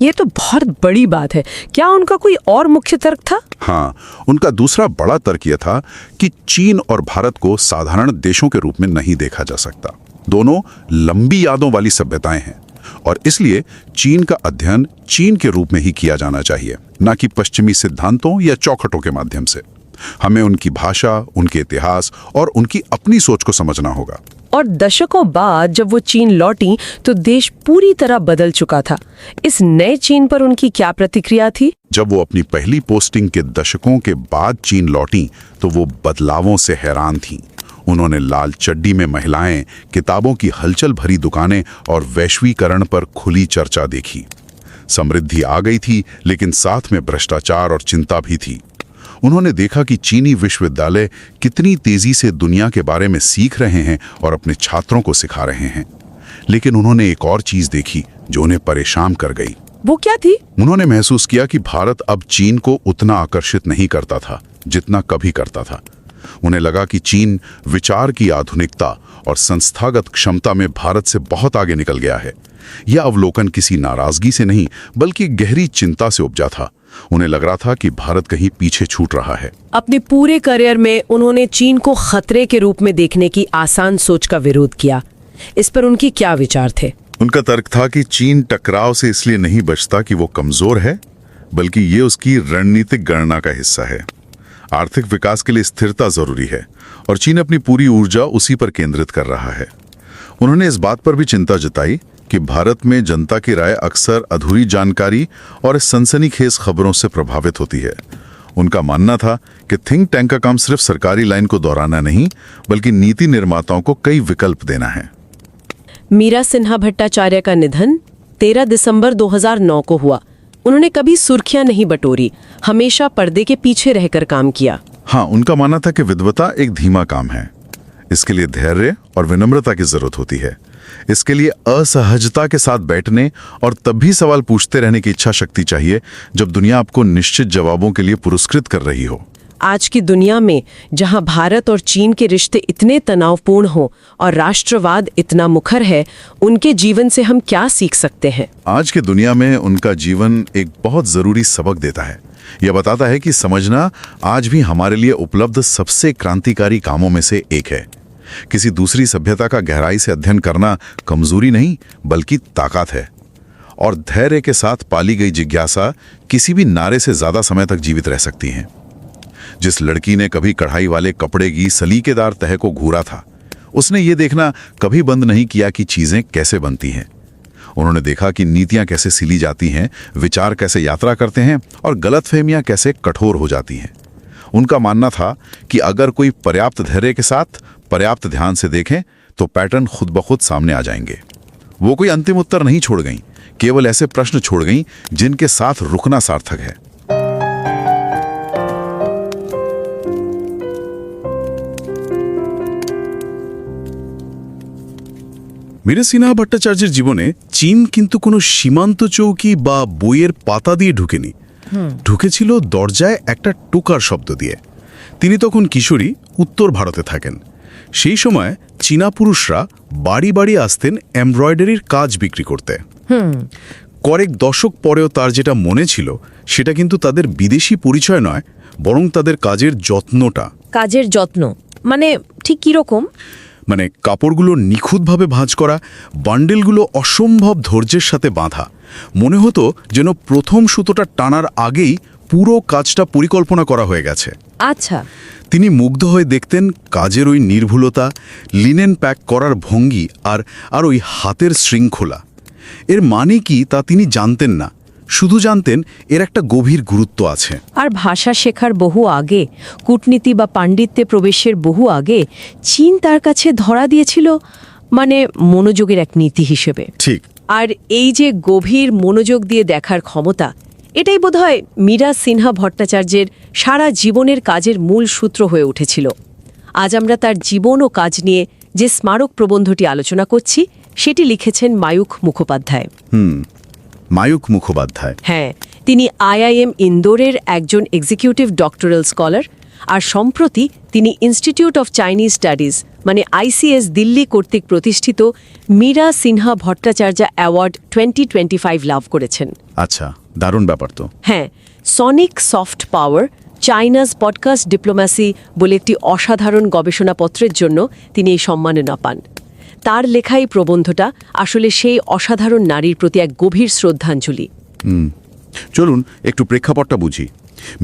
Speaker 7: ये तो बहुत बड़ी बात है। क्या उनका कोई और मुख्य तर्क था?
Speaker 8: हाँ, उनका दूसरा बड़ा तर्क यह था कि चीन और भारत को साधारण देशों के रूप में नहीं देखा जा सकता। दोनों लंबी यादों वाली सभ्यताएं हैं और इसलिए चीन का अध्ययन चीन के रूप में ही किया जाना चाहिए, न कि पश्चिमी सिद्धांतों या चौखटों के माध्यम से। हमें उनकी भाषा, उनके इतिहास और उनकी अपनी सोच को समझना होगा।
Speaker 7: और दशकों बाद जब वो चीन लौटी तो देश पूरी तरह बदल चुका था। इस नए चीन पर उनकी क्या प्रतिक्रिया थी?
Speaker 8: जब वो अपनी पहली पोस्टिंग के दशकों के बाद चीन लौटी तो वो बदलावों से हैरान थीं। उन्होंने लाल चड्डी में महिलाएं, किताबों की हलचल भरी दुकानें और वैश्वीकरण पर खुली चर्चा देखी। समृद्धि आ गई थी, लेकिन साथ में भ्रष्टाचार और चिंता भी थी। उन्होंने देखा कि चीनी विश्वविद्यालय कितनी तेजी से दुनिया के बारे में सीख रहे हैं और अपने छात्रों को सिखा रहे हैं। लेकिन उन्होंने एक और चीज देखी जो उन्हें परेशान कर गई।
Speaker 7: वो क्या थी?
Speaker 8: उन्होंने महसूस किया कि भारत अब चीन को उतना आकर्षित नहीं करता था जितना कभी करता था। उन्हें लगा कि चीन विचार की आधुनिकता और संस्थागत क्षमता में भारत से बहुत आगे निकल गया है। यह अवलोकन किसी नाराजगी से नहीं, बल्कि गहरी चिंता से उपजा था। उन्हें लग रहा था कि भारत कहीं पीछे छूट रहा है।
Speaker 7: अपने पूरे करियर में उन्होंने चीन को खतरे के रूप में देखने की आसान सोच का विरोध किया। इस पर उनकी क्या विचार थे?
Speaker 8: उनका तर्क था कि चीन टकराव से इसलिए नहीं बचता कि वो कमजोर है, बल्कि ये उसकी रणनीतिक गणना का हिस्सा है। आर्थिक विकास के लिए स्थिरता जरूरी है और चीन अपनी पूरी ऊर्जा उसी पर केंद्रित कर रहा है। उन्होंने इस बात पर भी चिंता जताई कि भारत में जनता की राय अक्सर अधूरी जानकारी और सनसनीखेज खबरों से प्रभावित होती है। उनका मानना था कि थिंक टैंक का काम सिर्फ सरकारी लाइन को दोहराना नहीं, बल्कि नीति निर्माताओं को कई विकल्प देना है।
Speaker 7: मीरा सिन्हा भट्टाचार्य का निधन 13 दिसंबर 2009 को हुआ। उन्होंने कभी सुर्खियां नहीं बटोरी, हमेशा पर्दे के पीछे रहकर काम किया।
Speaker 8: हाँ, उनका मानना था कि विद्वता एक धीमा काम है, इसके लिए धैर्य और विनम्रता की जरूरत होती है। इसके लिए असहजता के साथ बैठने और तब भी सवाल पूछते रहने की इच्छा शक्ति चाहिए जब दुनिया आपको निश्चित जवाबों के लिए पुरस्कृत कर रही हो।
Speaker 9: आज की दुनिया में जहां भारत और चीन के रिश्ते इतने तनावपूर्ण हो और राष्ट्रवाद इतना मुखर है, उनके जीवन से हम क्या सीख सकते हैं?
Speaker 8: आज की दुनिया में उनका जीवन एक बहुत जरूरी सबक देता है। यह बताता है कि समझना आज भी हमारे लिए उपलब्ध सबसे क्रांतिकारी कामों में से एक है। किसी दूसरी सभ्यता का गहराई से अध्ययन करना कमजोरी नहीं बल्कि ताकत है, और धैर्य के साथ पाली गई जिज्ञासा किसी भी नारे से ज्यादा समय तक जीवित रह सकती है। जिस लड़की ने कभी कढ़ाई वाले कपड़े की सलीकेदार तह को घूरा था, उसने ये देखना कभी बंद नहीं किया कि चीजें कैसे बनती हैं। उन्होंने देखा कि नीतियां कैसे सिली जाती हैं, विचार कैसे यात्रा करते हैं और गलतफहमियां कैसे कठोर हो जाती हैं। उनका मानना था कि अगर कोई पर्याप्त धैर्य के साथ पर्याप्त ध्यान से देखें तो पैटर्न खुद ब खुद सामने आ जाएंगे। वो कोई अंतिम उत्तर नहीं छोड़ गईं, केवल ऐसे प्रश्न छोड़ गईं जिनके साथ रुकना सार्थक है।
Speaker 10: मीरा सिन्हा भट्टाचार्যের জীবনে চীন কিন্তু কোনো সীমান্ত চৌকি বা বইয়ের পাতা দিয়ে ঢুকেনি, ঢুকেছিল দরজায় একটা টোকার শব্দ দিয়ে। তিনি তখন কিশোরী, উত্তর ভারতে থাকেন। সেই সময় চীনা পুরুষরা বাড়ি বাড়ি আসতেন এমব্রয়ডারির কাজ বিক্রি করতে। কয়েক দশক পরেও তার যেটা মনে ছিল সেটা কিন্তু তাদের বিদেশি পরিচয় নয়, বরং তাদের কাজের যত্নটা।
Speaker 7: কাজের যত্ন মানে ঠিক কি রকম?
Speaker 10: মানে কাপড়গুলো নিখুঁতভাবে ভাঁজ করা, বান্ডেলগুলো অসম্ভব ধৈর্যের সাথে বাঁধা। মনে হতো যেন প্রথম সুতোটা টানার আগেই পুরো কাজটা পরিকল্পনা করা হয়ে গেছে।
Speaker 7: আচ্ছা।
Speaker 10: তিনি মুগ্ধ হয়ে দেখতেন কাজের ওই নির্ভুলতা, লিনেন প্যাক করার ভঙ্গি আর ওই হাতের শৃঙ্খলা। এর মানে কি তা তিনি জানতেন না, শুধু জানতেন এর একটা গভীর গুরুত্ব আছে।
Speaker 7: আর ভাষা শেখার বহু আগে, কূটনীতি বা পাণ্ডিত্যে প্রবেশের বহু আগে চীন তার কাছে ধরা দিয়েছিল মানে মনোযোগের এক নীতি হিসেবে।
Speaker 10: ঠিক।
Speaker 7: আর এই যে গভীর মনোযোগ দিয়ে দেখার ক্ষমতা, এটাই বোধহয় মীরা সিনহা ভট্টাচার্যের সারা জীবনের কাজের মূল সূত্র হয়ে উঠেছিল। আজ আমরা তার জীবন ও কাজ নিয়ে যে স্মারক প্রবন্ধটি আলোচনা করছি সেটি লিখেছেন মায়ুখ মুখোপাধ্যায়।
Speaker 10: মায়ুখ মুখোপাধ্যায়।
Speaker 7: হ্যাঁ, তিনি IIM ইন্দোরের একজন এক্সিকিউটিভ ডক্টরাল স্কলার, আর সম্প্রতি তিনি ইনস্টিটিউট অফ চাইনিজ স্টাডিজ মানে ICS দিল্লি কর্তৃক প্রতিষ্ঠিত মীরা সিনহা ভট্টাচার্য অ্যাওয়ার্ড 2025 লাভ করেছেন।
Speaker 10: আচ্ছা, দারুণ ব্যাপার তো।
Speaker 7: হ্যাঁ, sonic soft power China's podcast diplomacy বলে একটি অসাধারণ গবেষণাপত্রের জন্য তিনি এই সম্মাননা পান। তার লেখা এই প্রবন্ধটা আসলে সেই অসাধারণ নারীর প্রতি এক গভীর শ্রদ্ধাঞ্জলি।
Speaker 10: চলুন একটু প্রেক্ষাপটটা বুঝি।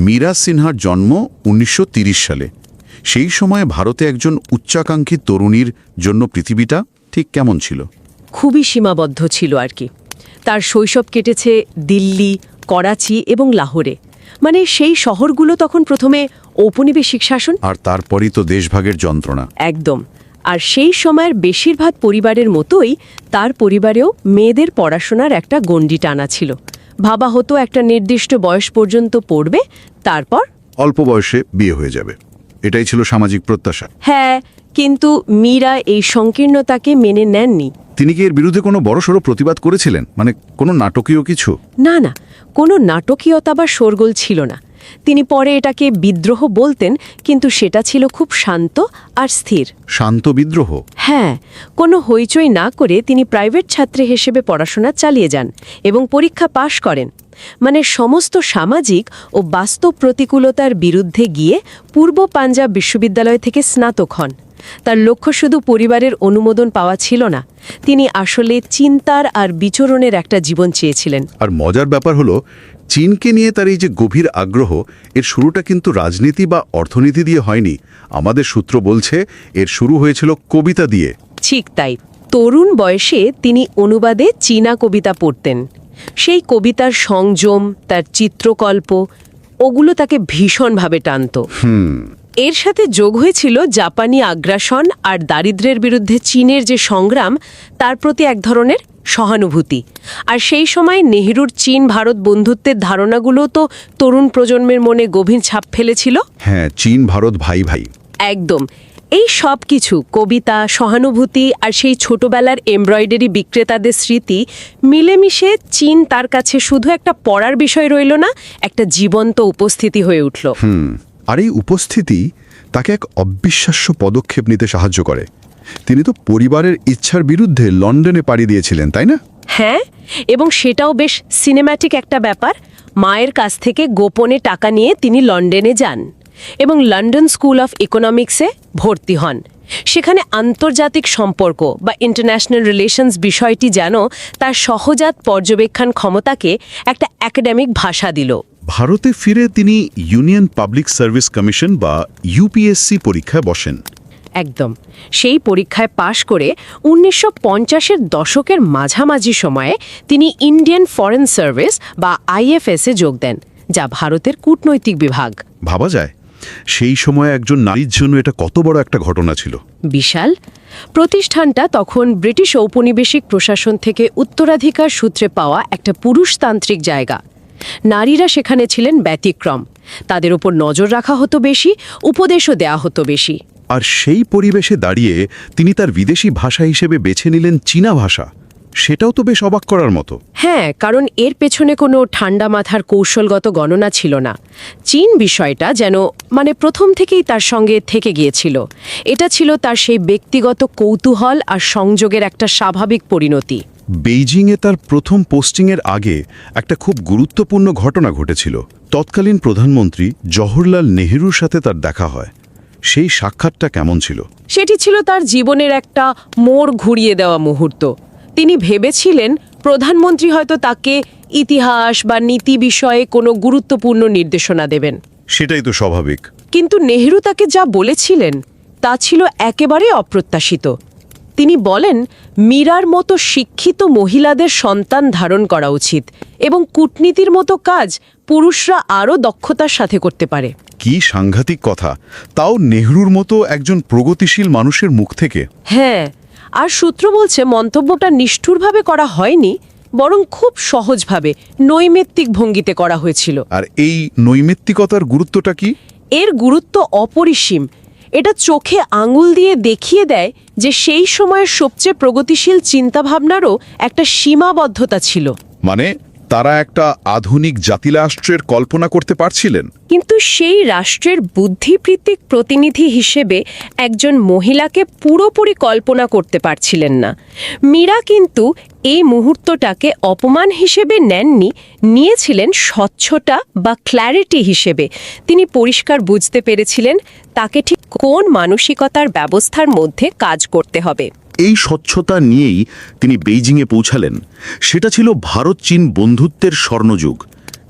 Speaker 10: মীরা সিনহার জন্ম 1930 সালে। সেই সময়ে ভারতে একজন উচ্চাকাঙ্ক্ষী তরুণীর জন্য পৃথিবীটা ঠিক কেমন ছিল?
Speaker 7: খুবই সীমাবদ্ধ ছিল আর কি। তার শৈশব কেটেছে দিল্লি, করাচি এবং লাহোরে। মানে সেই শহরগুলো তখন প্রথমে ঔপনিবেশিক শাসন,
Speaker 10: আর তারপরই তো দেশভাগের যন্ত্রণা।
Speaker 7: একদম। আর সেই সময়ের বেশিরভাগ পরিবারের মতোই তার পরিবারেও মেয়েদের পড়াশোনার একটা গণ্ডি টানা ছিল। ভাবা হতো একটা নির্দিষ্ট বয়স পর্যন্ত পড়বে, তারপর
Speaker 10: অল্প বয়সে বিয়ে হয়ে যাবে, এটাই ছিল সামাজিক প্রত্যাশা।
Speaker 7: হ্যাঁ, কিন্তু মীরা এই সংকীর্ণতাকে মেনে নেননি।
Speaker 10: তিনি কি এর বিরুদ্ধে কোনো বড়সড় প্রতিবাদ করেছিলেন? মানে কোনো নাটকীয় কিছু?
Speaker 7: না, কোনো নাটকীয়তা বা শোরগোল ছিল না। তিনি পরে এটাকে বিদ্রোহ বলতেন, কিন্তু সেটা ছিল খুব শান্ত আর স্থির।
Speaker 10: শান্ত বিদ্রোহ?
Speaker 7: হ্যাঁ, কোনো হইচই না করে তিনি প্রাইভেট ছাত্রী হিসেবে পড়াশোনা চালিয়ে যান এবং পরীক্ষা পাশ করেন। মানে সমস্ত সামাজিক ও বাস্তব প্রতিকূলতার বিরুদ্ধে গিয়ে পূর্ব পাঞ্জাব বিশ্ববিদ্যালয় থেকে স্নাতক হন। তার লক্ষ্য শুধু পরিবারের অনুমোদন পাওয়া ছিল না, তিনি আসলে চিন্তার আর বিচরণের একটা জীবন চেয়েছিলেন।
Speaker 10: আর মজার ব্যাপার হলো, চীনকে নিয়ে তার এই যে গভীর আগ্রহ, এর শুরুটা কিন্তু রাজনীতি বা অর্থনীতি দিয়ে হয়নি। আমাদের সূত্র বলছে এর শুরু হয়েছিল কবিতা দিয়ে।
Speaker 7: ঠিক তাই। তরুণ বয়সে তিনি অনুবাদে চীনা কবিতা পড়তেন। সেই কবিতার সংযম, তার চিত্রকল্প, ওগুলো তাকে ভীষণভাবে টানত। এর সাথে যোগ হয়েছিল জাপানি আগ্রাসন আর দারিদ্র্যের বিরুদ্ধে চীনের যে সংগ্রাম, তার প্রতি এক ধরনের সহানুভূতি। আর সেই সময় নেহরুর চীন ভারত বন্ধুত্বের ধারণাগুলো তো তরুণ প্রজন্মের মনে গভীর ছাপ ফেলেছিল।
Speaker 10: হ্যাঁ, চীন ভারত ভাই ভাই।
Speaker 7: একদম।
Speaker 9: এই সব কিছু কবিতা, সহানুভূতি আর সেই ছোটবেলার এমব্রয়ডারি বিক্রেতাদের স্মৃতি মিলেমিশে চীন তার কাছে শুধু একটা পড়ার বিষয় রইল না, একটা জীবন্ত উপস্থিতি হয়ে উঠল।
Speaker 8: আর এই উপস্থিতি তাকে এক অবিশ্বাস্য পদক্ষেপ নিতে সাহায্য করে। তিনি তো পরিবারের ইচ্ছার বিরুদ্ধে লন্ডনে পাড়ি দিয়েছিলেন, তাই না?
Speaker 9: হ্যাঁ, এবং সেটাও বেশ সিনেম্যাটিক একটা ব্যাপার। মায়ের কাছ থেকে গোপনে টাকা নিয়ে তিনি লন্ডনে যান এবং লন্ডন স্কুল অফ ইকোনমিক্সে ভর্তি হন। সেখানে আন্তর্জাতিক সম্পর্ক বা ইন্টারন্যাশনাল রিলেশনস বিষয়টি যেন তার সহজাত পর্যবেক্ষণ ক্ষমতাকে একটা একাডেমিক ভাষা দিল।
Speaker 8: ভারতে ফিরে তিনি ইউনিয়ন পাবলিক সার্ভিস কমিশন বা ইউপিএসসি পরীক্ষায় বসেন।
Speaker 9: একদম। সেই পরীক্ষায় পাশ করে 1950-এর দশকের মাঝামাঝি সময়ে তিনি ইন্ডিয়ান ফরেন সার্ভিস বা আইএফএসে যোগ দেন, যা ভারতের কূটনৈতিক বিভাগ।
Speaker 8: ভাবা যায় সেই সময় একজন নারীর জন্য এটা কত বড় একটা ঘটনা ছিল।
Speaker 9: বিশাল। প্রতিষ্ঠানটা তখন ব্রিটিশ ঔপনিবেশিক প্রশাসন থেকে উত্তরাধিকার সূত্রে পাওয়া একটা পুরুষতান্ত্রিক জায়গা। নারীরা সেখানে ছিলেন ব্যতিক্রম। তাদের উপর নজর রাখা হতো বেশি, উপদেশও দেয়া হতো বেশি।
Speaker 8: আর সেই পরিবেশে দাঁড়িয়ে তিনি তার বিদেশি ভাষা হিসেবে বেছে নিলেন চীনা ভাষা। সেটাও তো বেশ অবাক করার মতো।
Speaker 9: হ্যাঁ, কারণ এর পেছনে কোনো ঠান্ডা মাথার কৌশলগত গণনা ছিল না। চীন বিষয়টা যেন প্রথম থেকেই তার সঙ্গে থেকে গিয়েছিল। এটা ছিল তার সেই ব্যক্তিগত কৌতূহল আর সংযোগের একটা স্বাভাবিক পরিণতি।
Speaker 8: বেইজিংয়ে তার প্রথম পোস্টিংয়ের আগে একটা খুব গুরুত্বপূর্ণ ঘটনা ঘটেছিল। তৎকালীন প্রধানমন্ত্রী জওহরলাল নেহরুর সাথে তার দেখা হয়। সেই সাক্ষাৎটা কেমন ছিল?
Speaker 9: সেটি ছিল তার জীবনের একটা মোড় ঘুরিয়ে দেওয়া মুহূর্ত। তিনি ভেবেছিলেন প্রধানমন্ত্রী হয়তো তাকে ইতিহাস বা নীতি বিষয়ে কোনো গুরুত্বপূর্ণ নির্দেশনা দেবেন।
Speaker 8: সেটাই তো স্বাভাবিক।
Speaker 9: কিন্তু নেহরু তাকে যা বলেছিলেন তা ছিল একেবারে অপ্রত্যাশিত। তিনি বলেন, মীরার মতো শিক্ষিত মহিলাদের সন্তান ধারণ করা উচিত এবং কূটনীতির মতো কাজ পুরুষরা আরও দক্ষতার সাথে করতে পারে।
Speaker 8: কি সাংঘাতিক কথা, তাও নেহরুর মতো একজন প্রগতিশীল মানুষের মুখ থেকে।
Speaker 9: হ্যাঁ, আর সূত্র বলছে মন্তব্যটা নিষ্ঠুরভাবে করা হয়নি, বরং খুব সহজভাবে নৈমিত্তিক ভঙ্গিতে করা হয়েছিল।
Speaker 8: আর এই নৈমিত্তিকতার গুরুত্বটা কি?
Speaker 9: এর গুরুত্ব অপরিসীম। এটা চোখে আঙুল দিয়ে দেখিয়ে দেয় যে সেই সময়ের সবচেয়ে প্রগতিশীল চিন্তাভাবনারও একটা সীমাবদ্ধতা ছিল।
Speaker 8: মানে তারা একটা আধুনিক জাতিরাষ্ট্রের কল্পনা করতে পারছিলেন,
Speaker 9: কিন্তু সেই রাষ্ট্রের বুদ্ধিবৃত্তিক প্রতিনিধি হিসেবে একজন মহিলাকে পুরোপুরি কল্পনা করতে পারছিলেন না। মীরা কিন্তু এই মুহূর্তটাকে অপমান হিসেবে নেননি, নিয়েছিলেন স্বচ্ছতা বা ক্ল্যারিটি হিসেবে। তিনি পরিষ্কার বুঝতে পেরেছিলেন তাকে ঠিক কোন মানসিকতার ব্যবস্থার মধ্যে কাজ করতে হবে।
Speaker 8: এই স্বচ্ছতা নিয়েই তিনি বেইজিংয়ে পৌঁছালেন। সেটা ছিল ভারত চীন বন্ধুত্বের স্বর্ণযুগ।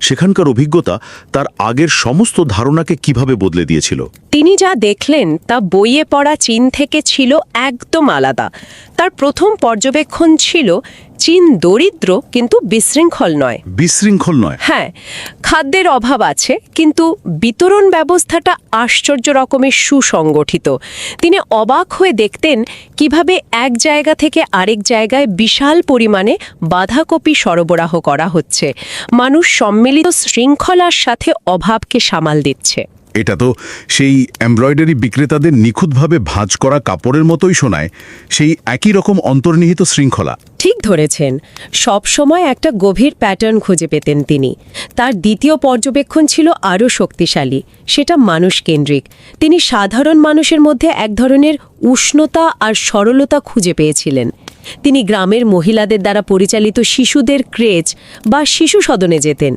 Speaker 8: সেখানকার অভিজ্ঞতা তার আগের সমস্ত ধারণাকে কিভাবে বদলে দিয়েছিল।
Speaker 9: তিনি যা দেখলেন তা বইয়ে পড়া চীন থেকে ছিল একদম আলাদা। তার প্রথম পর্যবেক্ষণ ছিল চীন দরিদ্র কিন্তু বিশৃঙ্খল নয়।
Speaker 8: বিশৃঙ্খল নয়?
Speaker 9: হ্যাঁ, খাদ্যের অভাব আছে, কিন্তু বিতরণ ব্যবস্থাটা আশ্চর্য রকমের সুসংগঠিত। তিনি অবাক হয়ে দেখতেন কিভাবে এক জায়গা থেকে আরেক জায়গায় বিশাল পরিমাণে বাঁধাকপি সরবরাহ করা হচ্ছে। মানুষ সম্মিলিত শৃঙ্খলার সাথে অভাবকে সামাল দিচ্ছে।
Speaker 8: এটা তো সেই এমব্রয়ডারি বিক্রেতাদের নিখুঁতভাবে ভাঁজ করা কাপড়ের মতোই শোনায়, সেই একই রকম অন্তর্নিহিত শৃঙ্খলা।
Speaker 9: ঠিক ধরেছেন। সব সময় একটা গভীর প্যাটার্ন খুঁজে পেতেন তিনি। তার দ্বিতীয় পর্যবেক্ষণ ছিল আরও শক্তিশালী, সেটা মানুষকেন্দ্রিক। তিনি সাধারণ মানুষের মধ্যে এক ধরনের উষ্ণতা আর সরলতা খুঁজে পেয়েছিলেন। তিনি গ্রামের মহিলাদের দ্বারা পরিচালিত শিশুদের ক্রেচ বা শিশু সদনে যেতেন।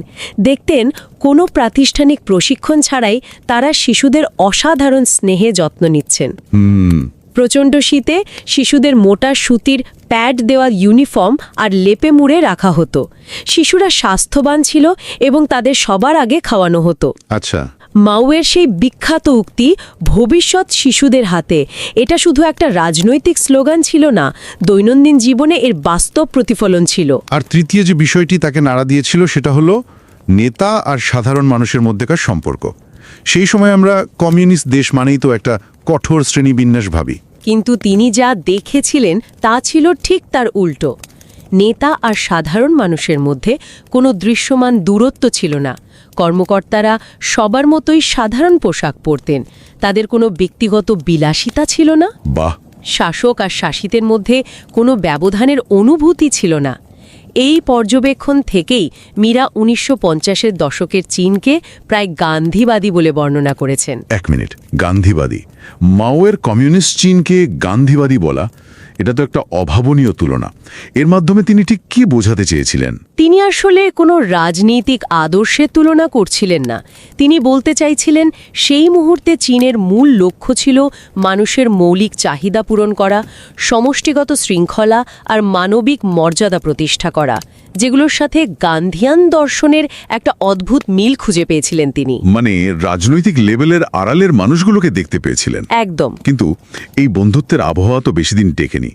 Speaker 9: দেখতেন কোনো প্রাতিষ্ঠানিক প্রশিক্ষণ ছাড়াই তারা শিশুদের অসাধারণ স্নেহে যত্ন নিচ্ছেন। প্রচণ্ড শীতে শিশুদের মোটা সুতির প্যাড দেওয়া ইউনিফর্ম আর লেপে মুড়ে রাখা হতো। শিশুরা স্বাস্থ্যবান ছিল এবং তাদের সবার আগে খাওয়ানো হতো।
Speaker 8: আচ্ছা,
Speaker 9: মাউয়ের সেই বিখ্যাত উক্তি, ভবিষ্যৎ শিশুদের হাতে, এটা শুধু একটা রাজনৈতিক স্লোগান ছিল না, দৈনন্দিন জীবনে এর বাস্তব প্রতিফলন ছিল।
Speaker 8: আর তৃতীয় যে বিষয়টি তাকে নাড়া দিয়েছিল সেটা হলো নেতা আর সাধারণ মানুষের মধ্যেকার সম্পর্ক। সেই সময় আমরা কমিউনিস্ট দেশ মানেই তো একটা কঠোর শ্রেণীবিন্যাস ভাবি,
Speaker 9: কিন্তু তিনি যা দেখেছিলেন তা ছিল ঠিক তার উল্টো। নেতা আর সাধারণ মানুষের মধ্যে কোনো দৃশ্যমান দূরত্ব ছিল না। কর্মকর্তারা সবার মতোই সাধারণ পোশাক পরতেন। তাদের কোনো ব্যক্তিগত বিলাসিতা ছিল না।
Speaker 8: বাহ।
Speaker 9: শাসক আর শাসিতের মধ্যে কোনো ব্যবধানের অনুভূতি ছিল না। এই পর্যবেক্ষণ থেকেই মীরা 1950-এর দশকের চীনকে প্রায় গান্ধীবাদী বলে বর্ণনা করেছেন।
Speaker 8: এক মিনিট, গান্ধীবাদী। মাওয়ের কমিউনিস্ট চীনকে গান্ধীবাদী বলা, এটা তো একটা অভাবনীয় তুলনা। এর মাধ্যমে তিনি ঠিক কি বোঝাতে চেয়েছিলেন?
Speaker 9: তিনি আসলে কোনো রাজনৈতিক আদর্শের তুলনা করছিলেন না। তিনি বলতে চাইছিলেন সেই মুহূর্তে চীনের মূল লক্ষ্য ছিল মানুষের মৌলিক চাহিদা পূরণ করা, সমষ্টিগত শৃঙ্খলা আর মানবিক মর্যাদা প্রতিষ্ঠা করা, যেগুলোর সাথে গান্ধিয়ান দর্শনের একটা অদ্ভুত মিল খুঁজে পেয়েছিলেন তিনি।
Speaker 8: মানে রাজনৈতিক লেভেলের আড়ালের মানুষগুলোকে দেখতে পেয়েছিলেন।
Speaker 9: একদম।
Speaker 8: কিন্তু এই বন্ধুত্বের আবহাওয়া তো বেশি দিন টেকেনি।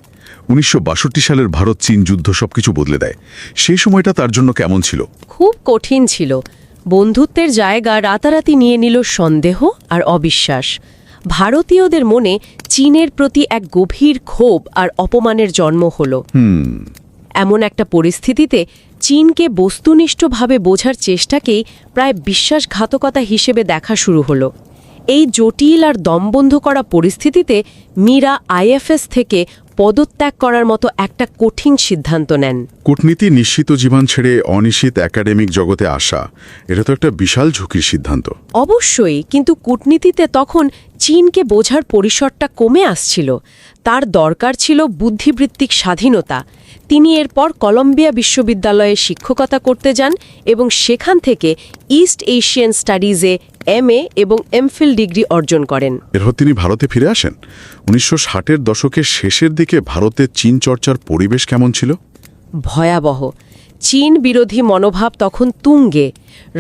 Speaker 8: 1962 সালের ভারত চীন যুদ্ধ সবকিছু বদলে দেয়। সেই সময়টা তার জন্য কেমন ছিল?
Speaker 9: খুব কঠিন ছিল। বন্ধুত্বের জায়গা রাতারাতি নিয়ে নিল সন্দেহ আর অবিশ্বাস। ভারতীয়দের মনে চীনের প্রতি এক গভীর ক্ষোভ আর অপমানের জন্ম হল। এমন একটা পরিস্থিতিতে চীনকে বস্তুনিষ্ঠভাবে বোঝার চেষ্টাকেই প্রায় বিশ্বাসঘাতকতা হিসেবে দেখা শুরু হলো। এই জটিল আর দমবন্ধ করা পরিস্থিতিতে মীরা আইএফএস থেকে পদত্যাগ করার মতো একটা কঠিন সিদ্ধান্ত নেন।
Speaker 8: কূটনীতি নিশ্চিত জীবন ছেড়ে অনিশ্চিত একাডেমিক জগতে আসা, এটা তো একটা বিশাল ঝুঁকির সিদ্ধান্ত।
Speaker 9: অবশ্যই, কিন্তু কূটনীতিতে তখন চীনকে বোঝার পরিসরটা কমে আসছিল। তার দরকার ছিল বুদ্ধিবৃত্তিক স্বাধীনতা। তিনি এরপর কলম্বিয়া বিশ্ববিদ্যালয়ে শিক্ষকতা করতে যান এবং সেখান থেকে ইস্ট এশিয়ান স্টাডিজে MA এবং MPhil ডিগ্রি অর্জন করেন।
Speaker 8: এরপর তিনি ভারতে ফিরে আসেন। 1960-এর দশকের শেষের দিকে ভারতের চীন চর্চার পরিবেশ কেমন ছিল?
Speaker 9: ভয়াবহ। চীন বিরোধী মনোভাব তখন তুঙ্গে।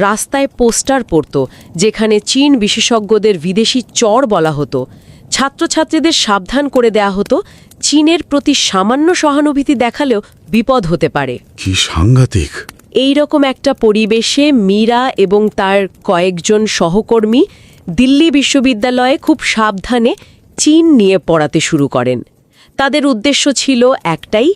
Speaker 9: রাস্তায় পোস্টার পড়ত যেখানে চীন বিশেষজ্ঞদের বিদেশি চর বলা হতো। ছাত্রছাত্রীদের সাবধান করে দেয়া হতো চীনের প্রতি সামান্য সহানুভূতি দেখালেও বিপদ হতে পারে।
Speaker 8: কি সাংঘাতিক!
Speaker 9: এই রকম একটা পরিবেশে মীরা এবং তার কয়েকজন সহকর্মী দিল্লি বিশ্ববিদ্যালয়ে খুব সাবধানে চীন নিয়ে পড়াতে শুরু করেন। তাদের উদ্দেশ্য ছিল একটাই,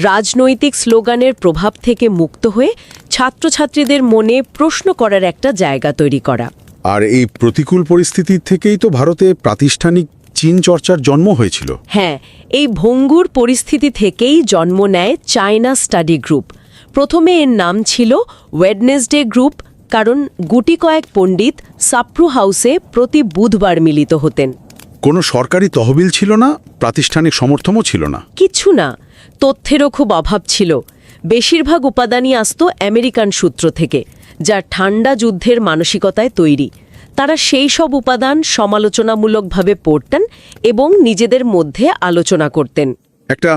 Speaker 9: রাজনৈতিক স্লোগানের প্রভাব থেকে মুক্ত হয়ে ছাত্রছাত্রীদের মনে প্রশ্ন করার একটা জায়গা তৈরি করা।
Speaker 8: আর এই প্রতিকূল পরিস্থিতি থেকেই তো ভারতে প্রাতিষ্ঠানিক চীন চর্চার জন্ম হয়েছিল।
Speaker 9: হ্যাঁ, এই ভঙ্গুর পরিস্থিতি থেকেই জন্ম নেয় চায়না স্টাডি গ্রুপ। প্রথমে এর নাম ছিল ওয়েডনেসডে গ্রুপ, কারণ গুটি কয়েক পণ্ডিত সাপ্রু হাউসে প্রতি বুধবার মিলিত হতেন।
Speaker 8: কোনো সরকারি তহবিল ছিল না, প্রাতিষ্ঠানিক সমর্থনও ছিল না।
Speaker 9: কিছু না, তথ্যেরও খুব অভাব ছিল। বেশিরভাগ উপাদানই আসত আমেরিকান সূত্র থেকে, যা ঠান্ডা যুদ্ধের মানসিকতায় তৈরি। তারা সেই সব উপাদান সমালোচনামূলকভাবে পড়তেন এবং নিজেদের মধ্যে আলোচনা করতেন।
Speaker 8: একটা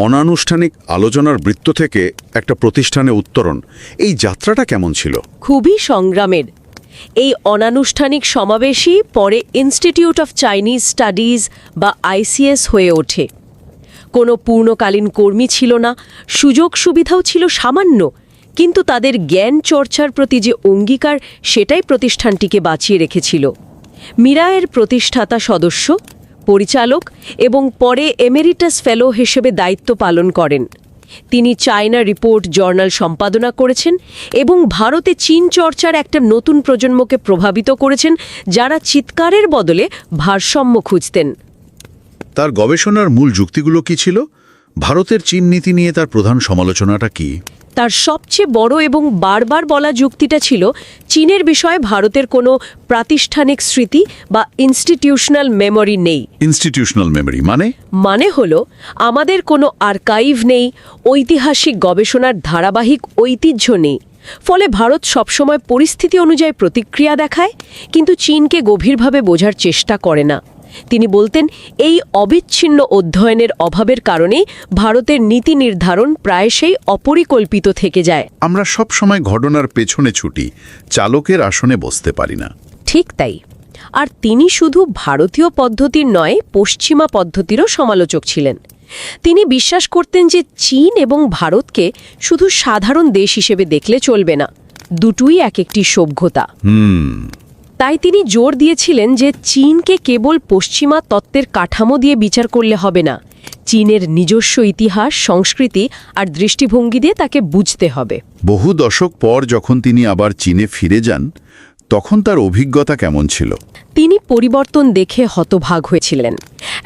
Speaker 8: অনানুষ্ঠানিক আলোচনার বৃত্ত থেকে একটা প্রতিষ্ঠানে উত্তরণ, এই যাত্রাটা কেমন ছিল?
Speaker 9: খুবই সংগ্রামের। এই অনানুষ্ঠানিক সমাবেশই পরে ইনস্টিটিউট অফ চাইনিজ স্টাডিজ বা ICS হয়ে ওঠে। কোনো পূর্ণকালীন কর্মী ছিল না, সুযোগ সুবিধাও ছিল সামান্য, কিন্তু তাদের জ্ঞান চর্চার প্রতি যে অঙ্গীকার, সেটাই প্রতিষ্ঠানটিকে বাঁচিয়ে রেখেছিল। মীরা এর প্রতিষ্ঠাতা সদস্য, পরিচালক এবং পরে এমেরিটাস ফেলো হিসেবে দায়িত্ব পালন করেন। তিনি চায়না রিপোর্ট জার্নাল সম্পাদনা করেছেন এবং ভারতে চীন চর্চার একটা নতুন প্রজন্মকে প্রভাবিত করেছেন, যারা চিৎকারের বদলে ভারসাম্য খুঁজতেন।
Speaker 8: তার গবেষণার মূল যুক্তিগুলো কি ছিল? ভারতের চীন নীতি নিয়ে তার প্রধান সমালোচনাটা কি?
Speaker 9: তার সবচেয়ে বড় এবং বারবার বলা যুক্তিটা ছিল, চীনের বিষয়ে ভারতের কোনো প্রাতিষ্ঠানিক স্মৃতি বা ইনস্টিটিউশনাল মেমরি নেই।
Speaker 8: ইনস্টিটিউশনাল মেমরি
Speaker 9: মানে হলো, আমাদের কোনো আর্কাইভ নেই, ঐতিহাসিক গবেষণার ধারাবাহিক ঐতিহ্য নেই। ফলে ভারত সবসময় পরিস্থিতি অনুযায়ী প্রতিক্রিয়া দেখায়, কিন্তু চীনকে গভীরভাবে বোঝার চেষ্টা করে না। তিনি বলতেন, এই অবিচ্ছিন্ন অধ্যয়নের অভাবের কারণেই ভারতের নীতি নির্ধারণ প্রায়শই অপরিকল্পিত থেকে যায়।
Speaker 8: আমরা সব সময় ঘটনার পেছনে ছুটি, চালকের আসনে বসতে পারি না।
Speaker 9: ঠিক তাই। আর তিনি শুধু ভারতীয় পদ্ধতির নয়, পশ্চিমা পদ্ধতিরও সমালোচক ছিলেন। তিনি বিশ্বাস করতেন যে চীন এবং ভারতকে শুধু সাধারণ দেশ হিসেবে দেখলে চলবে না, দুটোই এক একটি সভ্যতা। তাই তিনি জোর দিয়েছিলেন যে চীনকে কেবল পশ্চিমা তত্ত্বের কাঠামো দিয়ে বিচার করলে হবে না, চীনের নিজস্ব ইতিহাস সংস্কৃতি আর দৃষ্টিভঙ্গি দিয়ে তাকে বুঝতে হবে।
Speaker 8: বহু দশক পর যখন তিনি আবার চীনে ফিরে যান তখন তার অভিজ্ঞতা কেমন ছিল?
Speaker 9: তিনি পরিবর্তন দেখে হতভাগ হয়েছিলেন।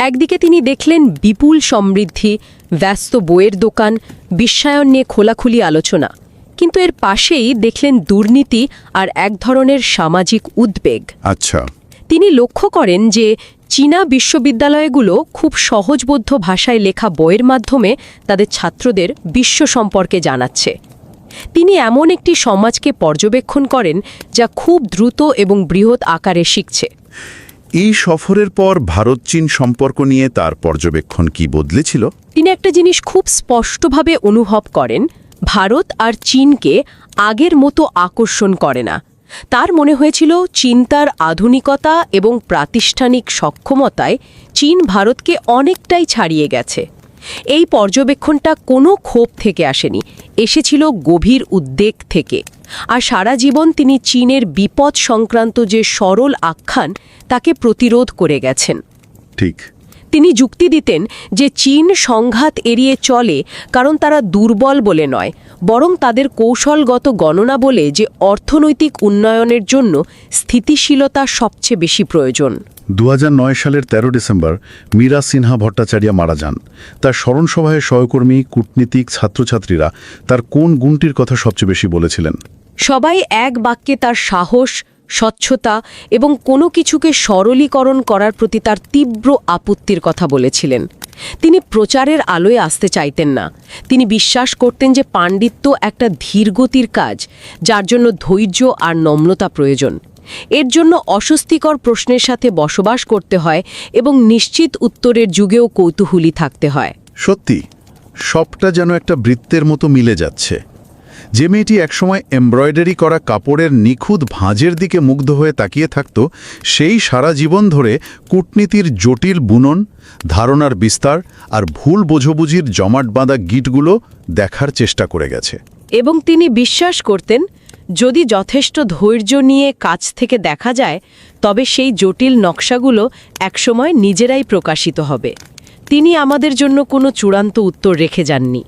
Speaker 9: একদিকে তিনি দেখলেন বিপুল সমৃদ্ধি, ব্যস্ত বইয়ের দোকান, বিশ্বায়ন নিয়ে খোলাখুলি আলোচনা, কিন্তু এর পাশেই দেখলেন দুর্নীতি আর এক ধরনের সামাজিক উদ্বেগ।
Speaker 8: আচ্ছা।
Speaker 9: তিনি লক্ষ্য করেন যে চীনা বিশ্ববিদ্যালয়গুলো খুব সহজবোধ্য ভাষায় লেখা বইয়ের মাধ্যমে তাদের ছাত্রদের বিশ্ব সম্পর্কে জানাচ্ছে। তিনি এমন একটি সমাজকে পর্যবেক্ষণ করেন যা খুব দ্রুত এবং বৃহৎ আকারে শিখছে।
Speaker 8: এই সফরের পর ভারত-চীন সম্পর্ক নিয়ে তার পর্যবেক্ষণ কি বদলেছিল?
Speaker 9: তিনি একটা জিনিস খুব স্পষ্টভাবে অনুভব করেন, ভারত আর চীনকে আগের মতো আকর্ষণ করে না। তার মনে হয়েছিল চীন তার আধুনিকতা এবং প্রাতিষ্ঠানিক সক্ষমতায় চীন ভারতকে অনেকটাই ছাড়িয়ে গেছে। এই পর্যবেক্ষণটা কোনো ক্ষোভ থেকে আসেনি, এসেছিল গভীর উদ্বেগ থেকে। আর সারা জীবন তিনি চীনের বিপদ সংক্রান্ত যে সরল আখ্যান তাকে প্রতিরোধ করে গেছেন।
Speaker 8: ঠিক।
Speaker 9: তিনি যুক্তি দিতেন যে চীন সংঘাত এড়িয়ে চলে কারণ তারা দুর্বল বলে নয়, বরং তাদের কৌশলগত গণনা বলে যে অর্থনৈতিক উন্নয়নের জন্য স্থিতিশীলতা সবচেয়ে বেশি প্রয়োজন।
Speaker 8: 2009 সালের 13 ডিসেম্বর মীরা সিনহা ভট্টাচার্য মারা যান। তার স্মরণসভায় সহকর্মী, কূটনীতিক, ছাত্রছাত্রীরা তার কোন গুণটির কথা সবচেয়ে বেশি বলেছিলেন?
Speaker 9: সবাই এক বাক্যে তার সাহস, স্বচ্ছতা এবং কোনো কিছুকে সরলীকরণ করার প্রতি তার তীব্র আপত্তির কথা বলেছিলেন। তিনি প্রচারের আলোয় আসতে চাইতেন না। তিনি বিশ্বাস করতেন যে পাণ্ডিত্য একটা ধীরগতির কাজ, যার জন্য ধৈর্য আর নম্রতা প্রয়োজন। এর জন্য অস্বস্তিকর প্রশ্নের সাথে বসবাস করতে হয় এবং নিশ্চিত উত্তরের যুগেও কৌতূহলী থাকতে হয়।
Speaker 8: সত্যি, সবটা যেন একটা বৃত্তের মতো মিলে যাচ্ছে। যে মেয়েটি একসময় এমব্রয়ডারি করা কাপড়ের নিখুঁত ভাঁজের দিকে মুগ্ধ হয়ে তাকিয়ে থাকত, সেই সারা জীবন ধরে কূটনীতির জটিল বুনন, ধারণার বিস্তার আর ভুল বোঝাবুঝির জমাট বাঁধা গিটগুলো দেখার চেষ্টা করে গেছে।
Speaker 9: এবং তিনি বিশ্বাস করতেন, যদি যথেষ্ট ধৈর্য নিয়ে কাছ থেকে দেখা যায়, তবে সেই জটিল নকশাগুলো একসময় নিজেরাই প্রকাশিত হবে। তিনি আমাদের জন্য কোনো চূড়ান্ত উত্তর রেখে যাননি।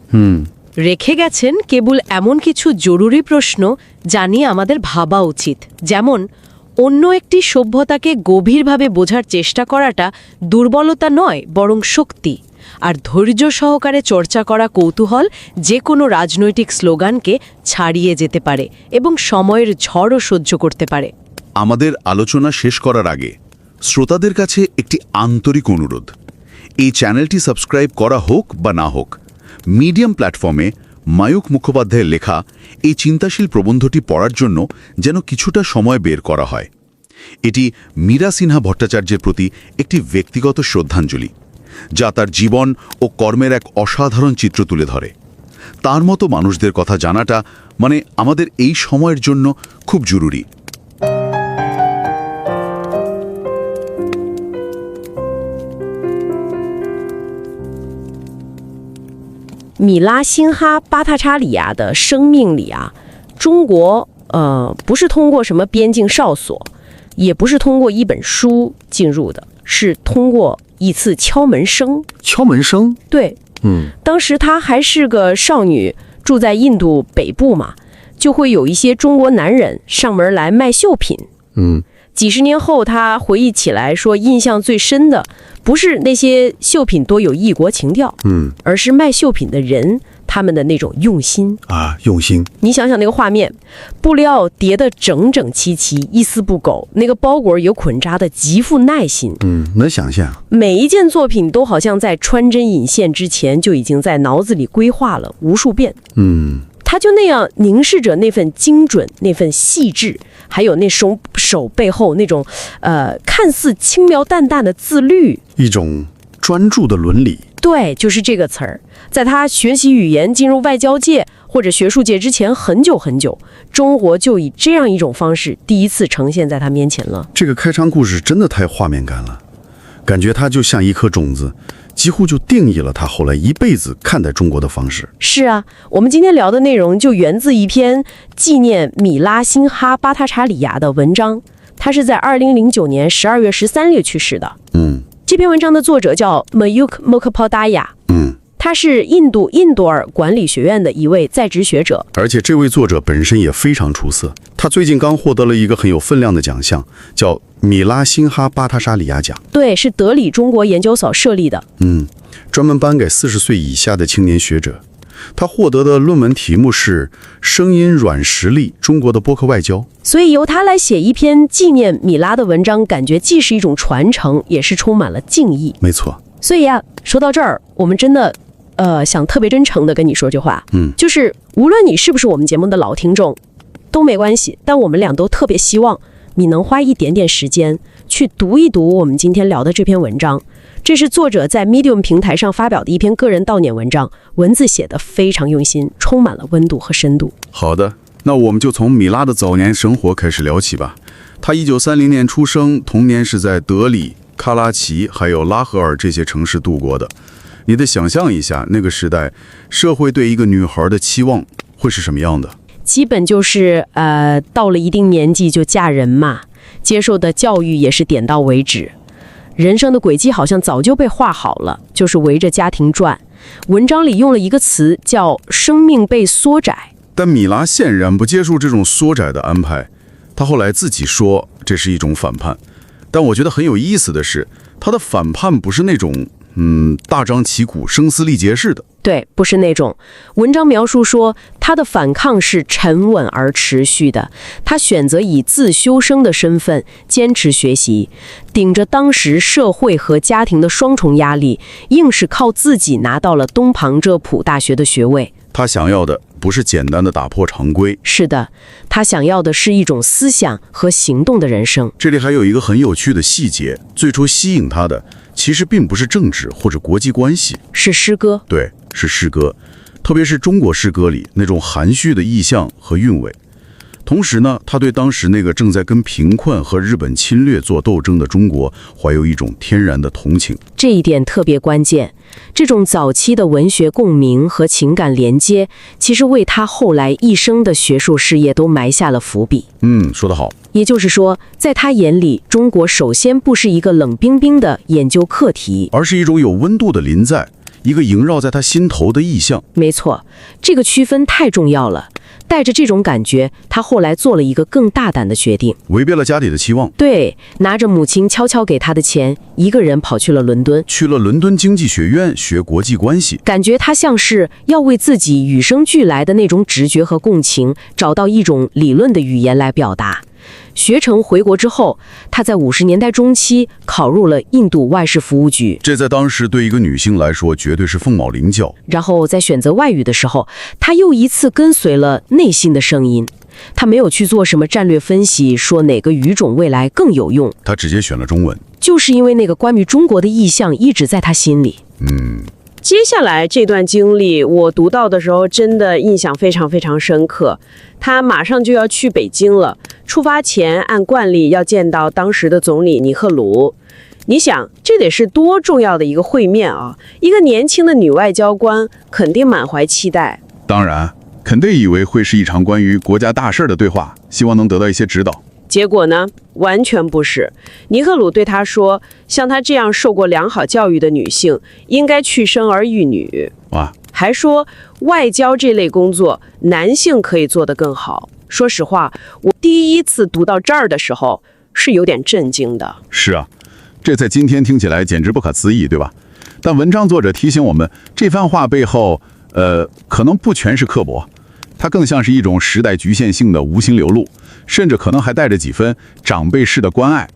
Speaker 9: রেখে গেছেন কেবল এমন কিছু জরুরি প্রশ্ন যা নিয়ে আমাদের ভাবা উচিত, যেমন অন্য একটি সভ্যতাকে গভীরভাবে বোঝার চেষ্টা করাটা দুর্বলতা নয়, বরং শক্তি। আর ধৈর্য সহকারে চর্চা করা কৌতূহল যে কোনো রাজনৈতিক স্লোগানকে ছাড়িয়ে যেতে পারে এবং সময়ের ঝড়ও সহ্য করতে পারে।
Speaker 8: আমাদের আলোচনা শেষ করার আগে শ্রোতাদের কাছে একটি আন্তরিক অনুরোধ। এই চ্যানেলটি সাবস্ক্রাইব করা হোক বা না হোক, মিডিয়াম প্ল্যাটফর্মে মায়ুক মুখোপাধ্যায়ের লেখা এই চিন্তাশীল প্রবন্ধটি পড়ার জন্য যেন কিছুটা সময় বের করা হয়। এটি মীরা সিনহা ভট্টাচার্যের প্রতি একটি ব্যক্তিগত শ্রদ্ধাঞ্জলি, যা তার জীবন ও কর্মের এক অসাধারণ চিত্র তুলে ধরে। তার মতো মানুষদের কথা জানাটা আমাদের এই সময়ের জন্য খুব জরুরি।
Speaker 7: 米拉辛哈巴塔查里亚的生命里啊，中国不是通过什么边境哨所，也不是通过一本书进入的，是通过一次敲门声。
Speaker 3: 敲门声？
Speaker 7: 对，当时她还是个少女，住在印度北部嘛，就会有一些中国男人上门来卖绣品。几十年后，他回忆起来说，印象最深的不是那些绣品多有异国情调，而是卖绣品的人他们的那种用心
Speaker 3: 啊，用心。
Speaker 7: 你想想那个画面，布料叠得整整齐齐，一丝不苟，那个包裹有捆扎的极富耐心。
Speaker 3: 能想象。
Speaker 7: 每一件作品都好像在穿针引线之前就已经在脑子里规划了无数遍。他就那样凝视着那份精准，那份细致，还有那手背后那种看似轻描淡淡的自律，
Speaker 3: 一种专注的伦理。
Speaker 7: 对，就是这个词儿。在他学习语言进入外交界或者学术界之前很久很久，中国就以这样一种方式第一次呈现在他面前了。
Speaker 3: 这个开场故事真的太画面感了，感觉它就像一颗种子，几乎就定义了他后来一辈子看待中国的方式。
Speaker 7: 是啊，我们今天聊的内容就源自一篇纪念米拉辛哈巴塔查里亚的文章，他是在2009年12月13日去世的。
Speaker 11: 这篇文章的作者叫 Mayukh Mukhopadhyay，他是印度尔管理学院的一位在职学者，
Speaker 8: 而且这位作者本身也非常出色。他最近刚获得了一个很有分量的奖项，叫米拉辛哈巴塔沙里亚奖。
Speaker 11: 对，是德里中国研究所设立的。
Speaker 8: 专门颁给40岁以下的青年学者。他获得的论文题目是声音软实力中国的播客外交。
Speaker 11: 所以由他来写一篇纪念米拉的文章，感觉既是一种传承，也是充满了敬意。
Speaker 8: 没错。
Speaker 11: 所以啊，说到这儿，我们真的想特别真诚的跟你说句话，就是无论你是不是我们节目的老听众都没关系，但我们俩都特别希望你能花一点点时间去读一读我们今天聊的这篇文章。这是作者在 Medium 平台上发表的一篇个人悼念文章，文字写得非常用心，充满了温度和深度。
Speaker 8: 好的，那我们就从米拉的早年生活开始聊起吧。他1930年出生，童年是在德里、喀拉奇还有拉合尔这些城市度过的。你得想象一下，那个时代社会对一个女孩的期望会是什么样的？
Speaker 11: 基本就是到了一定年纪就嫁人嘛，接受的教育也是点到为止。人生的轨迹好像早就被画好了，就是围着家庭转。文章里用了一个词叫生命被缩窄，
Speaker 8: 但米拉显然不接受这种缩窄的安排。他后来自己说这是一种反叛，但我觉得很有意思的是，他的反叛不是那种大张旗鼓声嘶力竭式的。
Speaker 11: 对，不是那种。文章描述说他的反抗是沉稳而持续的，他选择以自修生的身份坚持学习，顶着当时社会和家庭的双重压力，硬是靠自己拿到了东旁遮普大学的学位。
Speaker 8: 他想要的不是简单的打破常规，
Speaker 11: 是的，他想要的是一种思想和行动的人生。
Speaker 8: 这里还有一个很有趣的细节，最初吸引他的其实并不是政治或者国际关系，
Speaker 11: 是诗歌。
Speaker 8: 对，是诗歌，特别是中国诗歌里那种含蓄的意象和韵味。同时呢，他对当时那个正在跟贫困和日本侵略做斗争的中国怀有一种天然的同情。
Speaker 11: 这一点特别关键，这种早期的文学共鸣和情感连接，其实为他后来一生的学术事业都埋下了伏笔。
Speaker 8: 说得好。
Speaker 11: 也就是说，在他眼里，中国首先不是一个冷冰冰的研究课题，
Speaker 8: 而是一种有温度的临在，一个萦绕在他心头的意象。
Speaker 11: 没错，这个区分太重要了。带着这种感觉，他后来做了一个更大胆的决定，
Speaker 8: 违背了家里的期望。
Speaker 11: 对，拿着母亲悄悄给他的钱，一个人跑去了伦敦，
Speaker 8: 去了伦敦经济学院学国际关系。
Speaker 11: 感觉他像是要为自己与生俱来的那种直觉和共情，找到一种理论的语言来表达。学成回国之后，他在50年代中期考入了印度外事服务局，
Speaker 8: 这在当时对一个女性来说绝对是凤毛麟角。
Speaker 11: 然后在选择外语的时候，他又一次跟随了内心的声音，他没有去做什么战略分析，说哪个语种未来更有用，
Speaker 8: 他直接选了中文，
Speaker 11: 就是因为那个关于中国的意象一直在他心里。
Speaker 12: 接下来这段经历，我读到的时候真的印象非常非常深刻。他马上就要去北京了，出发前按惯例要见到当时的总理尼赫鲁。你想，这得是多重要的一个会面啊！一个年轻的女外交官肯定满怀期待。
Speaker 8: 当然，肯定以为会是一场关于国家大事的对话，希望能得到一些指导。
Speaker 12: 结果呢，完全不是。尼赫鲁对他说，像他这样受过良好教育的女性，应该去生儿育女。
Speaker 8: 哇！
Speaker 12: 还说外交这类工作，男性可以做得更好。说实话，我第一次读到这儿的时候，是有点震惊的。
Speaker 8: 是啊，这在今天听起来简直不可思议，对吧？但文章作者提醒我们，这番话背后，可能不全是刻薄，它更像是一种时代局限性的无心流露，甚至可能还带着几分长辈式的关爱。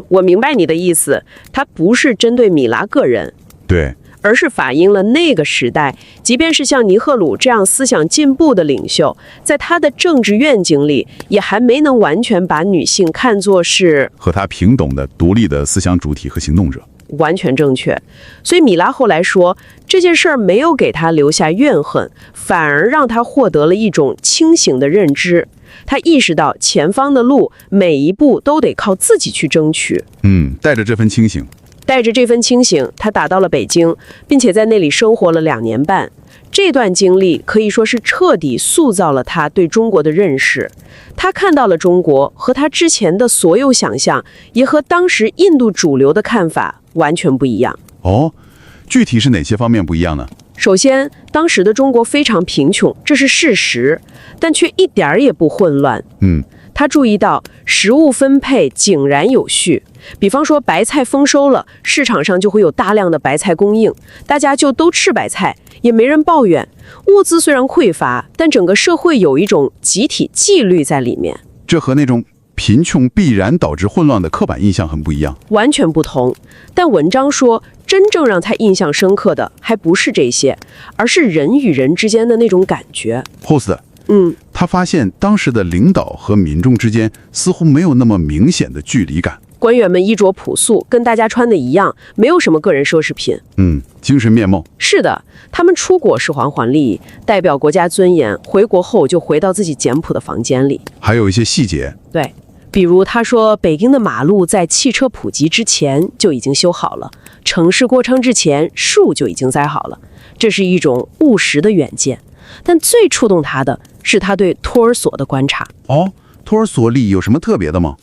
Speaker 12: 我明白你的意思，它不是针对米拉个人，
Speaker 8: 对，
Speaker 12: 而是反映了那个时代，即便是像尼赫鲁这样思想进步的领袖，在他的政治愿景里，也还没能完全把女性看作是
Speaker 8: 和他平等的独立的思想主体和行动者。
Speaker 12: 完全正确。所以米拉后来说，这件事儿没有给他留下怨恨，反而让他获得了一种清醒的认知。他意识到前方的路每一步都得靠自己去争取。
Speaker 8: 带着这份清醒，
Speaker 12: 带着这份清醒，他打到了北京，并且在那里生活了2年半。这段经历可以说是彻底塑造了他对中国的认识。他看到了中国和他之前的所有想象，也和当时印度主流的看法完全不一样。
Speaker 8: 哦，具体是哪些方面不一样呢？
Speaker 12: 首先，当时的中国非常贫穷，这是事实，但却一点儿也不混乱。他注意到食物分配井然有序，比方说白菜丰收了，市场上就会有大量的白菜供应，大家就都吃白菜，也没人抱怨。物资虽然匮乏，但整个社会有一种集体纪律在里面。
Speaker 8: 这和那种贫穷必然导致混乱的刻板印象很不一样。
Speaker 12: 完全不同。但文章说，真正让他印象深刻的还不是这些，而是人与人之间的那种感觉。
Speaker 8: Host，他发现当时的领导和民众之间似乎没有那么明显的距离感。
Speaker 12: 官员们衣着朴素，跟大家穿的一样，没有什么个人奢侈品。
Speaker 8: 精神面貌。
Speaker 12: 是的，他们出国是还还利益，代表国家尊严，回国后就回到自己简朴的房间里。
Speaker 8: 还有一些细节。
Speaker 12: 对，比如他说，北京的马路在汽车普及之前就已经修好了，城市过昌之前树就已经栽好了，这是一种务实的远见。但最触动他的是他对托儿所的观察。
Speaker 8: 托儿所里有什么特别的吗？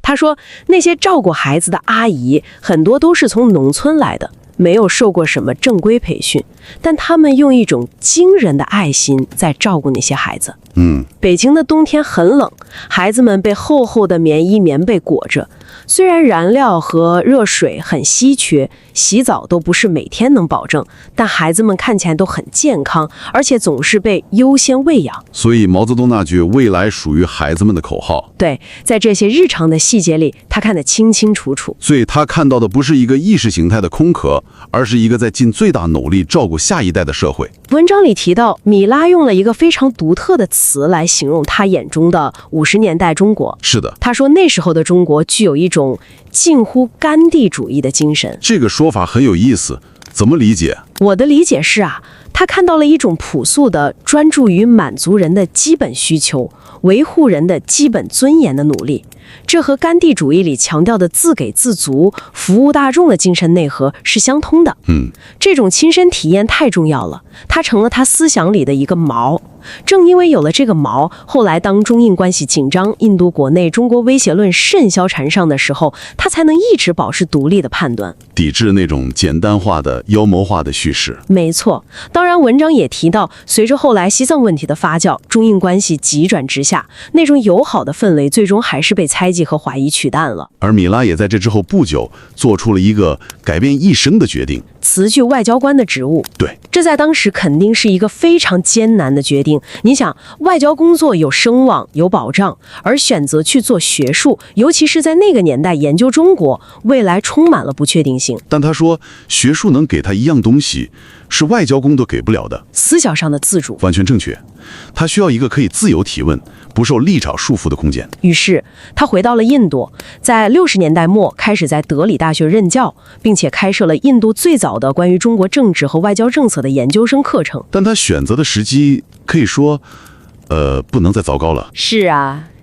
Speaker 12: 他说那些照顾孩子的阿姨很多都是从农村来的，没有受过什么正规培训，但他们用一种惊人的爱心在照顾那些孩子。北京的冬天很冷，孩子们被厚厚的棉衣棉被裹着，虽然燃料和热水很稀缺，洗澡都不是每天能保证，但孩子们看起来都很健康，而且总是被优先喂养。
Speaker 8: 所以毛泽东那句未来属于孩子们的口号，
Speaker 12: 对，在这些日常的细节里，他看得清清楚楚。
Speaker 8: 所以他看到的不是一个意识形态的空壳，而是一个在尽最大努力照顾下一代的社会。
Speaker 12: 文章里提到，米拉用了一个非常独特的词来形容他眼中的50年代中国。
Speaker 8: 是的，
Speaker 12: 他说那时候的中国具有一种近乎甘地主义的精神。
Speaker 8: 这个说法很有意思，怎么理解？
Speaker 12: 我的理解是他看到了一种朴素的、专注于满足人的基本需求、维护人的基本尊严的努力。这和甘地主义里强调的自给自足、服务大众的精神内核是相通的。这种亲身体验太重要了，它成了他思想里的一个锚。正因为有了这个锚，后来当中印关系紧张，印度国内中国威胁论甚嚣尘上的时候，他才能一直保持独立的判断，
Speaker 8: 抵制那种简单化的妖魔化的叙事。
Speaker 12: 没错，当然文章也提到，随着后来西藏问题的发酵，中印关系急转直下，那种友好的氛围最终还是被猜忌和怀疑取代了。
Speaker 8: 而米拉也在这之后不久做出了一个改变一生的决定，
Speaker 12: 辞去外交官的职务。
Speaker 8: 对，
Speaker 12: 这在当时肯定是一个非常艰难的决定。你想，外交工作有声望有保障，而选择去做学术，尤其是在那个年代研究中国，未来充满了不确定性。
Speaker 8: 但他说学术能给他一样东西，是外交工作给不了的，
Speaker 12: 思想上的自主。
Speaker 8: 完全正确，他需要一个可以自由提问、不受立场束缚的空间。
Speaker 12: 于是他回到了印度，在60年代末开始在德里大学任教，并且开设了印度最早的关于中国政治和外交政策的研究生课程。
Speaker 8: 但他选择的时机可以说不能再糟糕了。
Speaker 12: 是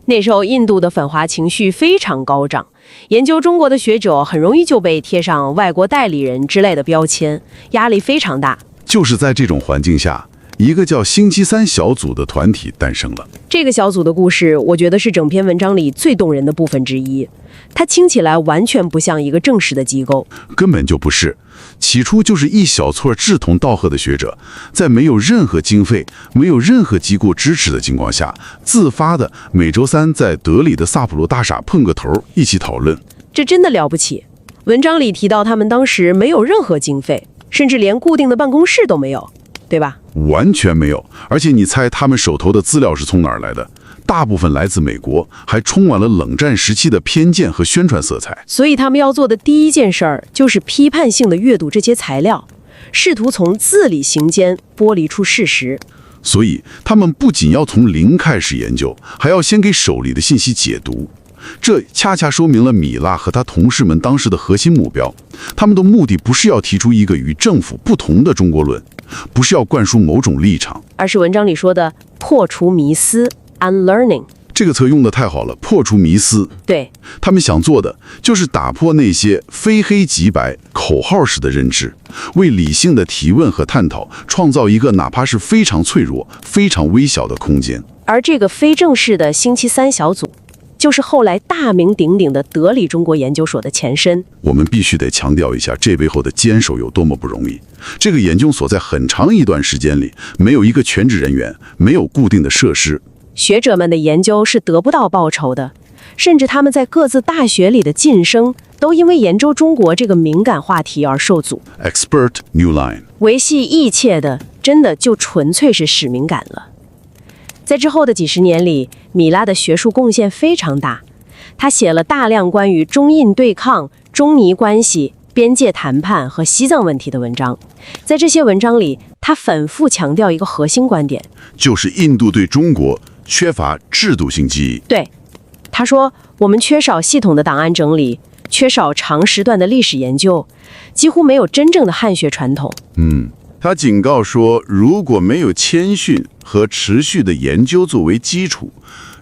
Speaker 12: 那时候印度的反华情绪非常高涨，研究中国的学者很容易就被贴上外国代理人之类的标签，压力非常大。
Speaker 8: 就是在这种环境下，一个叫星期三小组的团体诞生了。
Speaker 12: 这个小组的故事，我觉得是整篇文章里最动人的部分之一。它听起来完全不像一个正式的机构，
Speaker 8: 根本就不是。起初就是一小撮志同道合的学者，在没有任何经费、没有任何机构支持的情况下，自发的每周三在德里的萨普罗大厦碰个头，一起讨论。
Speaker 12: 这真的了不起。文章里提到，他们当时没有任何经费，甚至连固定的办公室都没有，对吧？
Speaker 8: 完全没有。而且你猜他们手头的资料是从哪儿来的？大部分来自美国，还充满了冷战时期的偏见和宣传色彩。
Speaker 12: 所以他们要做的第一件事儿，就是批判性的阅读这些材料，试图从字里行间剥离出事实。
Speaker 8: 所以他们不仅要从零开始研究，还要先给手里的信息解读。这恰恰说明了米拉和他同事们当时的核心目标。他们的目的不是要提出一个与政府不同的中国论，不是要灌输某种立场，
Speaker 12: 而是文章里说的破除迷思 unlearning。
Speaker 8: 这个词用得太好了，破除迷思。
Speaker 12: 对，
Speaker 8: 他们想做的就是打破那些非黑即白、口号式的认知，为理性的提问和探讨创造一个哪怕是非常脆弱、非常微小的空间。
Speaker 11: 而这个非正式的星期三小组，就是后来大名鼎鼎的德里中国研究所的前身。
Speaker 8: 我们必须得强调一下，这背后的坚守有多么不容易。这个研究所在很长一段时间里，没有一个全职人员，没有固定的设施。
Speaker 11: 学者们的研究是得不到报酬的，甚至他们在各自大学里的晋升，都因为研究中国这个敏感话题而受阻。
Speaker 8: Expert New Line
Speaker 11: 维系一切的，真的就纯粹是使命感了。在之后的几十年里，米拉的学术贡献非常大，他写了大量关于中印对抗、中尼关系、边界谈判和西藏问题的文章。在这些文章里，他反复强调一个核心观点，
Speaker 8: 就是印度对中国缺乏制度性记忆。
Speaker 11: 对，他说我们缺少系统的档案整理，缺少长时段的历史研究，几乎没有真正的汉学传统。
Speaker 8: 他警告说，如果没有谦逊和持续的研究作为基础，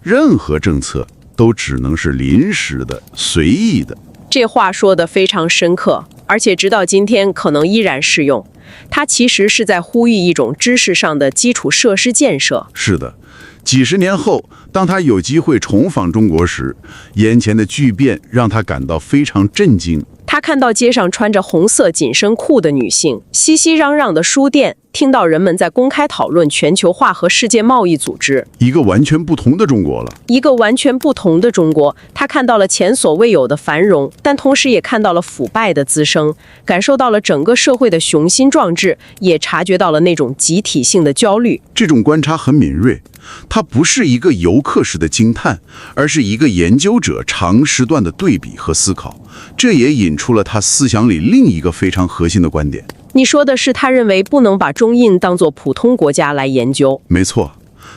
Speaker 8: 任何政策都只能是临时的、随意的。
Speaker 12: 这话说得非常深刻，而且直到今天可能依然适用。他其实是在呼吁一种知识上的基础设施建设。
Speaker 8: 是的，几十年后，当他有机会重访中国时，眼前的巨变让他感到非常震惊。
Speaker 12: 他看到街上穿着红色紧身裤的女性，熙熙攘攘的书店，听到人们在公开讨论全球化和世界贸易组织，
Speaker 8: 一个完全不同的中国了。
Speaker 12: 一个完全不同的中国。他看到了前所未有的繁荣，但同时也看到了腐败的滋生，感受到了整个社会的雄心壮志，也察觉到了那种集体性的焦虑。
Speaker 8: 这种观察很敏锐，它不是一个游客式的惊叹，而是一个研究者长时段的对比和思考。这也引出了他思想里另一个非常核心的观点。
Speaker 12: 你说的是他认为不能把中印当作普通国家来研究。
Speaker 8: 没错，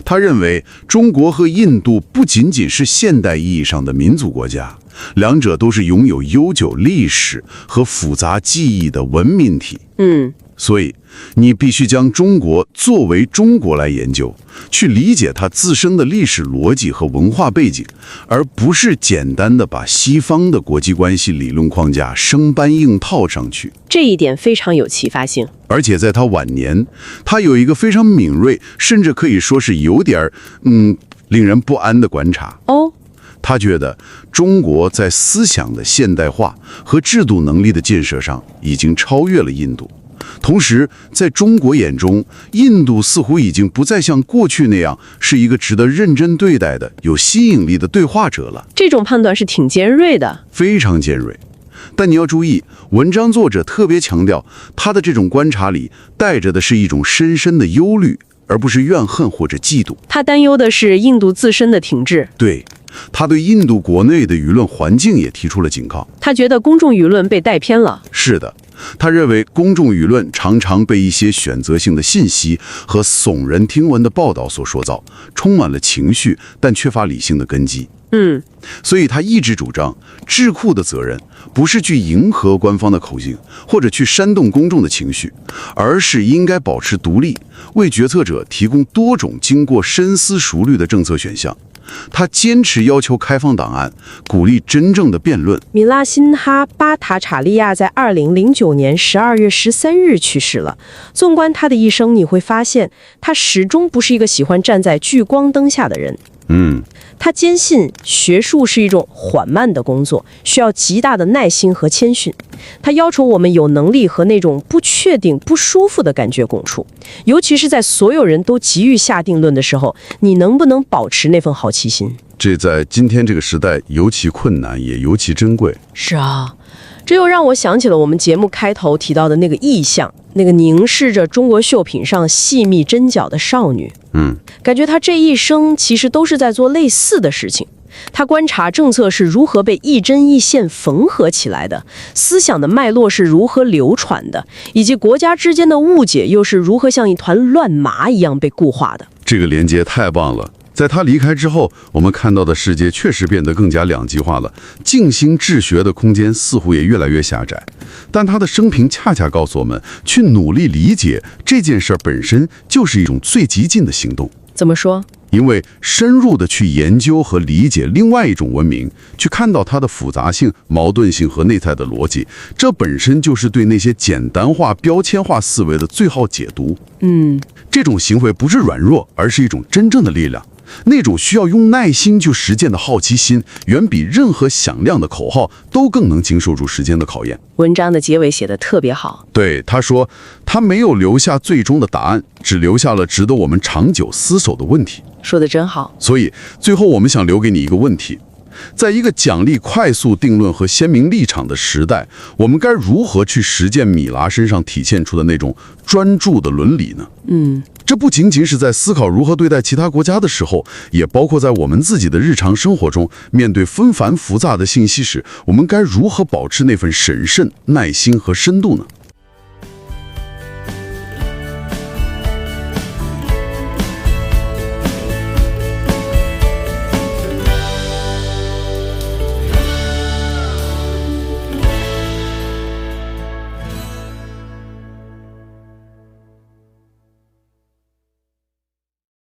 Speaker 8: 他认为中国和印度不仅仅是现代意义上的民族国家，两者都是拥有悠久历史和复杂记忆的文明体。所以你必须将中国作为中国来研究，去理解它自身的历史逻辑和文化背景，而不是简单的把西方的国际关系理论框架生搬硬套上去。
Speaker 12: 这一点非常有启发性。
Speaker 8: 而且在他晚年，他有一个非常敏锐，甚至可以说是有点令人不安的观察。他觉得中国在思想的现代化和制度能力的建设上已经超越了印度。同时，在中国眼中，印度似乎已经不再像过去那样是一个值得认真对待的、有吸引力的对话者了。
Speaker 12: 这种判断是挺尖锐的，
Speaker 8: 非常尖锐。但你要注意，文章作者特别强调，他的这种观察里带着的是一种深深的忧虑，而不是怨恨或者嫉妒。
Speaker 12: 他担忧的是印度自身的停滞。
Speaker 8: 对，他对印度国内的舆论环境也提出了警告。
Speaker 12: 他觉得公众舆论被带偏了。
Speaker 8: 是的，他认为公众舆论常常被一些选择性的信息和耸人听闻的报道所塑造，充满了情绪，但缺乏理性的根基。所以他一直主张，智库的责任不是去迎合官方的口径，或者去煽动公众的情绪，而是应该保持独立，为决策者提供多种经过深思熟虑的政策选项。他坚持要求开放档案，鼓励真正的辩论。
Speaker 12: 米拉辛哈·巴塔查利亚在2009年12月13日去世了。纵观他的一生，你会发现他始终不是一个喜欢站在聚光灯下的人。他坚信学术是一种缓慢的工作，需要极大的耐心和谦逊。他要求我们有能力和那种不确定、不舒服的感觉共处，尤其是在所有人都急于下定论的时候，你能不能保持那份好奇心？
Speaker 8: 这在今天这个时代尤其困难，也尤其珍贵。
Speaker 12: 是啊，这又让我想起了我们节目开头提到的那个意象，那个凝视着中国绣品上细密针脚的少女。感觉她这一生其实都是在做类似的事情。她观察政策是如何被一针一线缝合起来的，思想的脉络是如何流传的，以及国家之间的误解又是如何像一团乱麻一样被固化的。
Speaker 8: 这个连接太棒了。在他离开之后，我们看到的世界确实变得更加两极化了，静心治学的空间似乎也越来越狭窄。但他的生平恰恰告诉我们，去努力理解这件事本身就是一种最激进的行动。
Speaker 12: 怎么说？
Speaker 8: 因为深入的去研究和理解另外一种文明，去看到它的复杂性、矛盾性和内在的逻辑，这本身就是对那些简单化、标签化思维的最好解读。这种行为不是软弱，而是一种真正的力量。那种需要用耐心去实践的好奇心，远比任何响亮的口号都更能经受住时间的考验。
Speaker 9: 文章的结尾写得特别好。
Speaker 8: 对，他说，他没有留下最终的答案，只留下了值得我们长久厮守的问题。
Speaker 9: 说得真好。
Speaker 8: 所以，最后我们想留给你一个问题：在一个奖励快速定论和鲜明立场的时代，我们该如何去实践米拉身上体现出的那种专注的伦理呢？这不仅仅是在思考如何对待其他国家的时候，也包括在我们自己的日常生活中，面对纷繁复杂的信息时，我们该如何保持那份审慎、耐心和深度呢？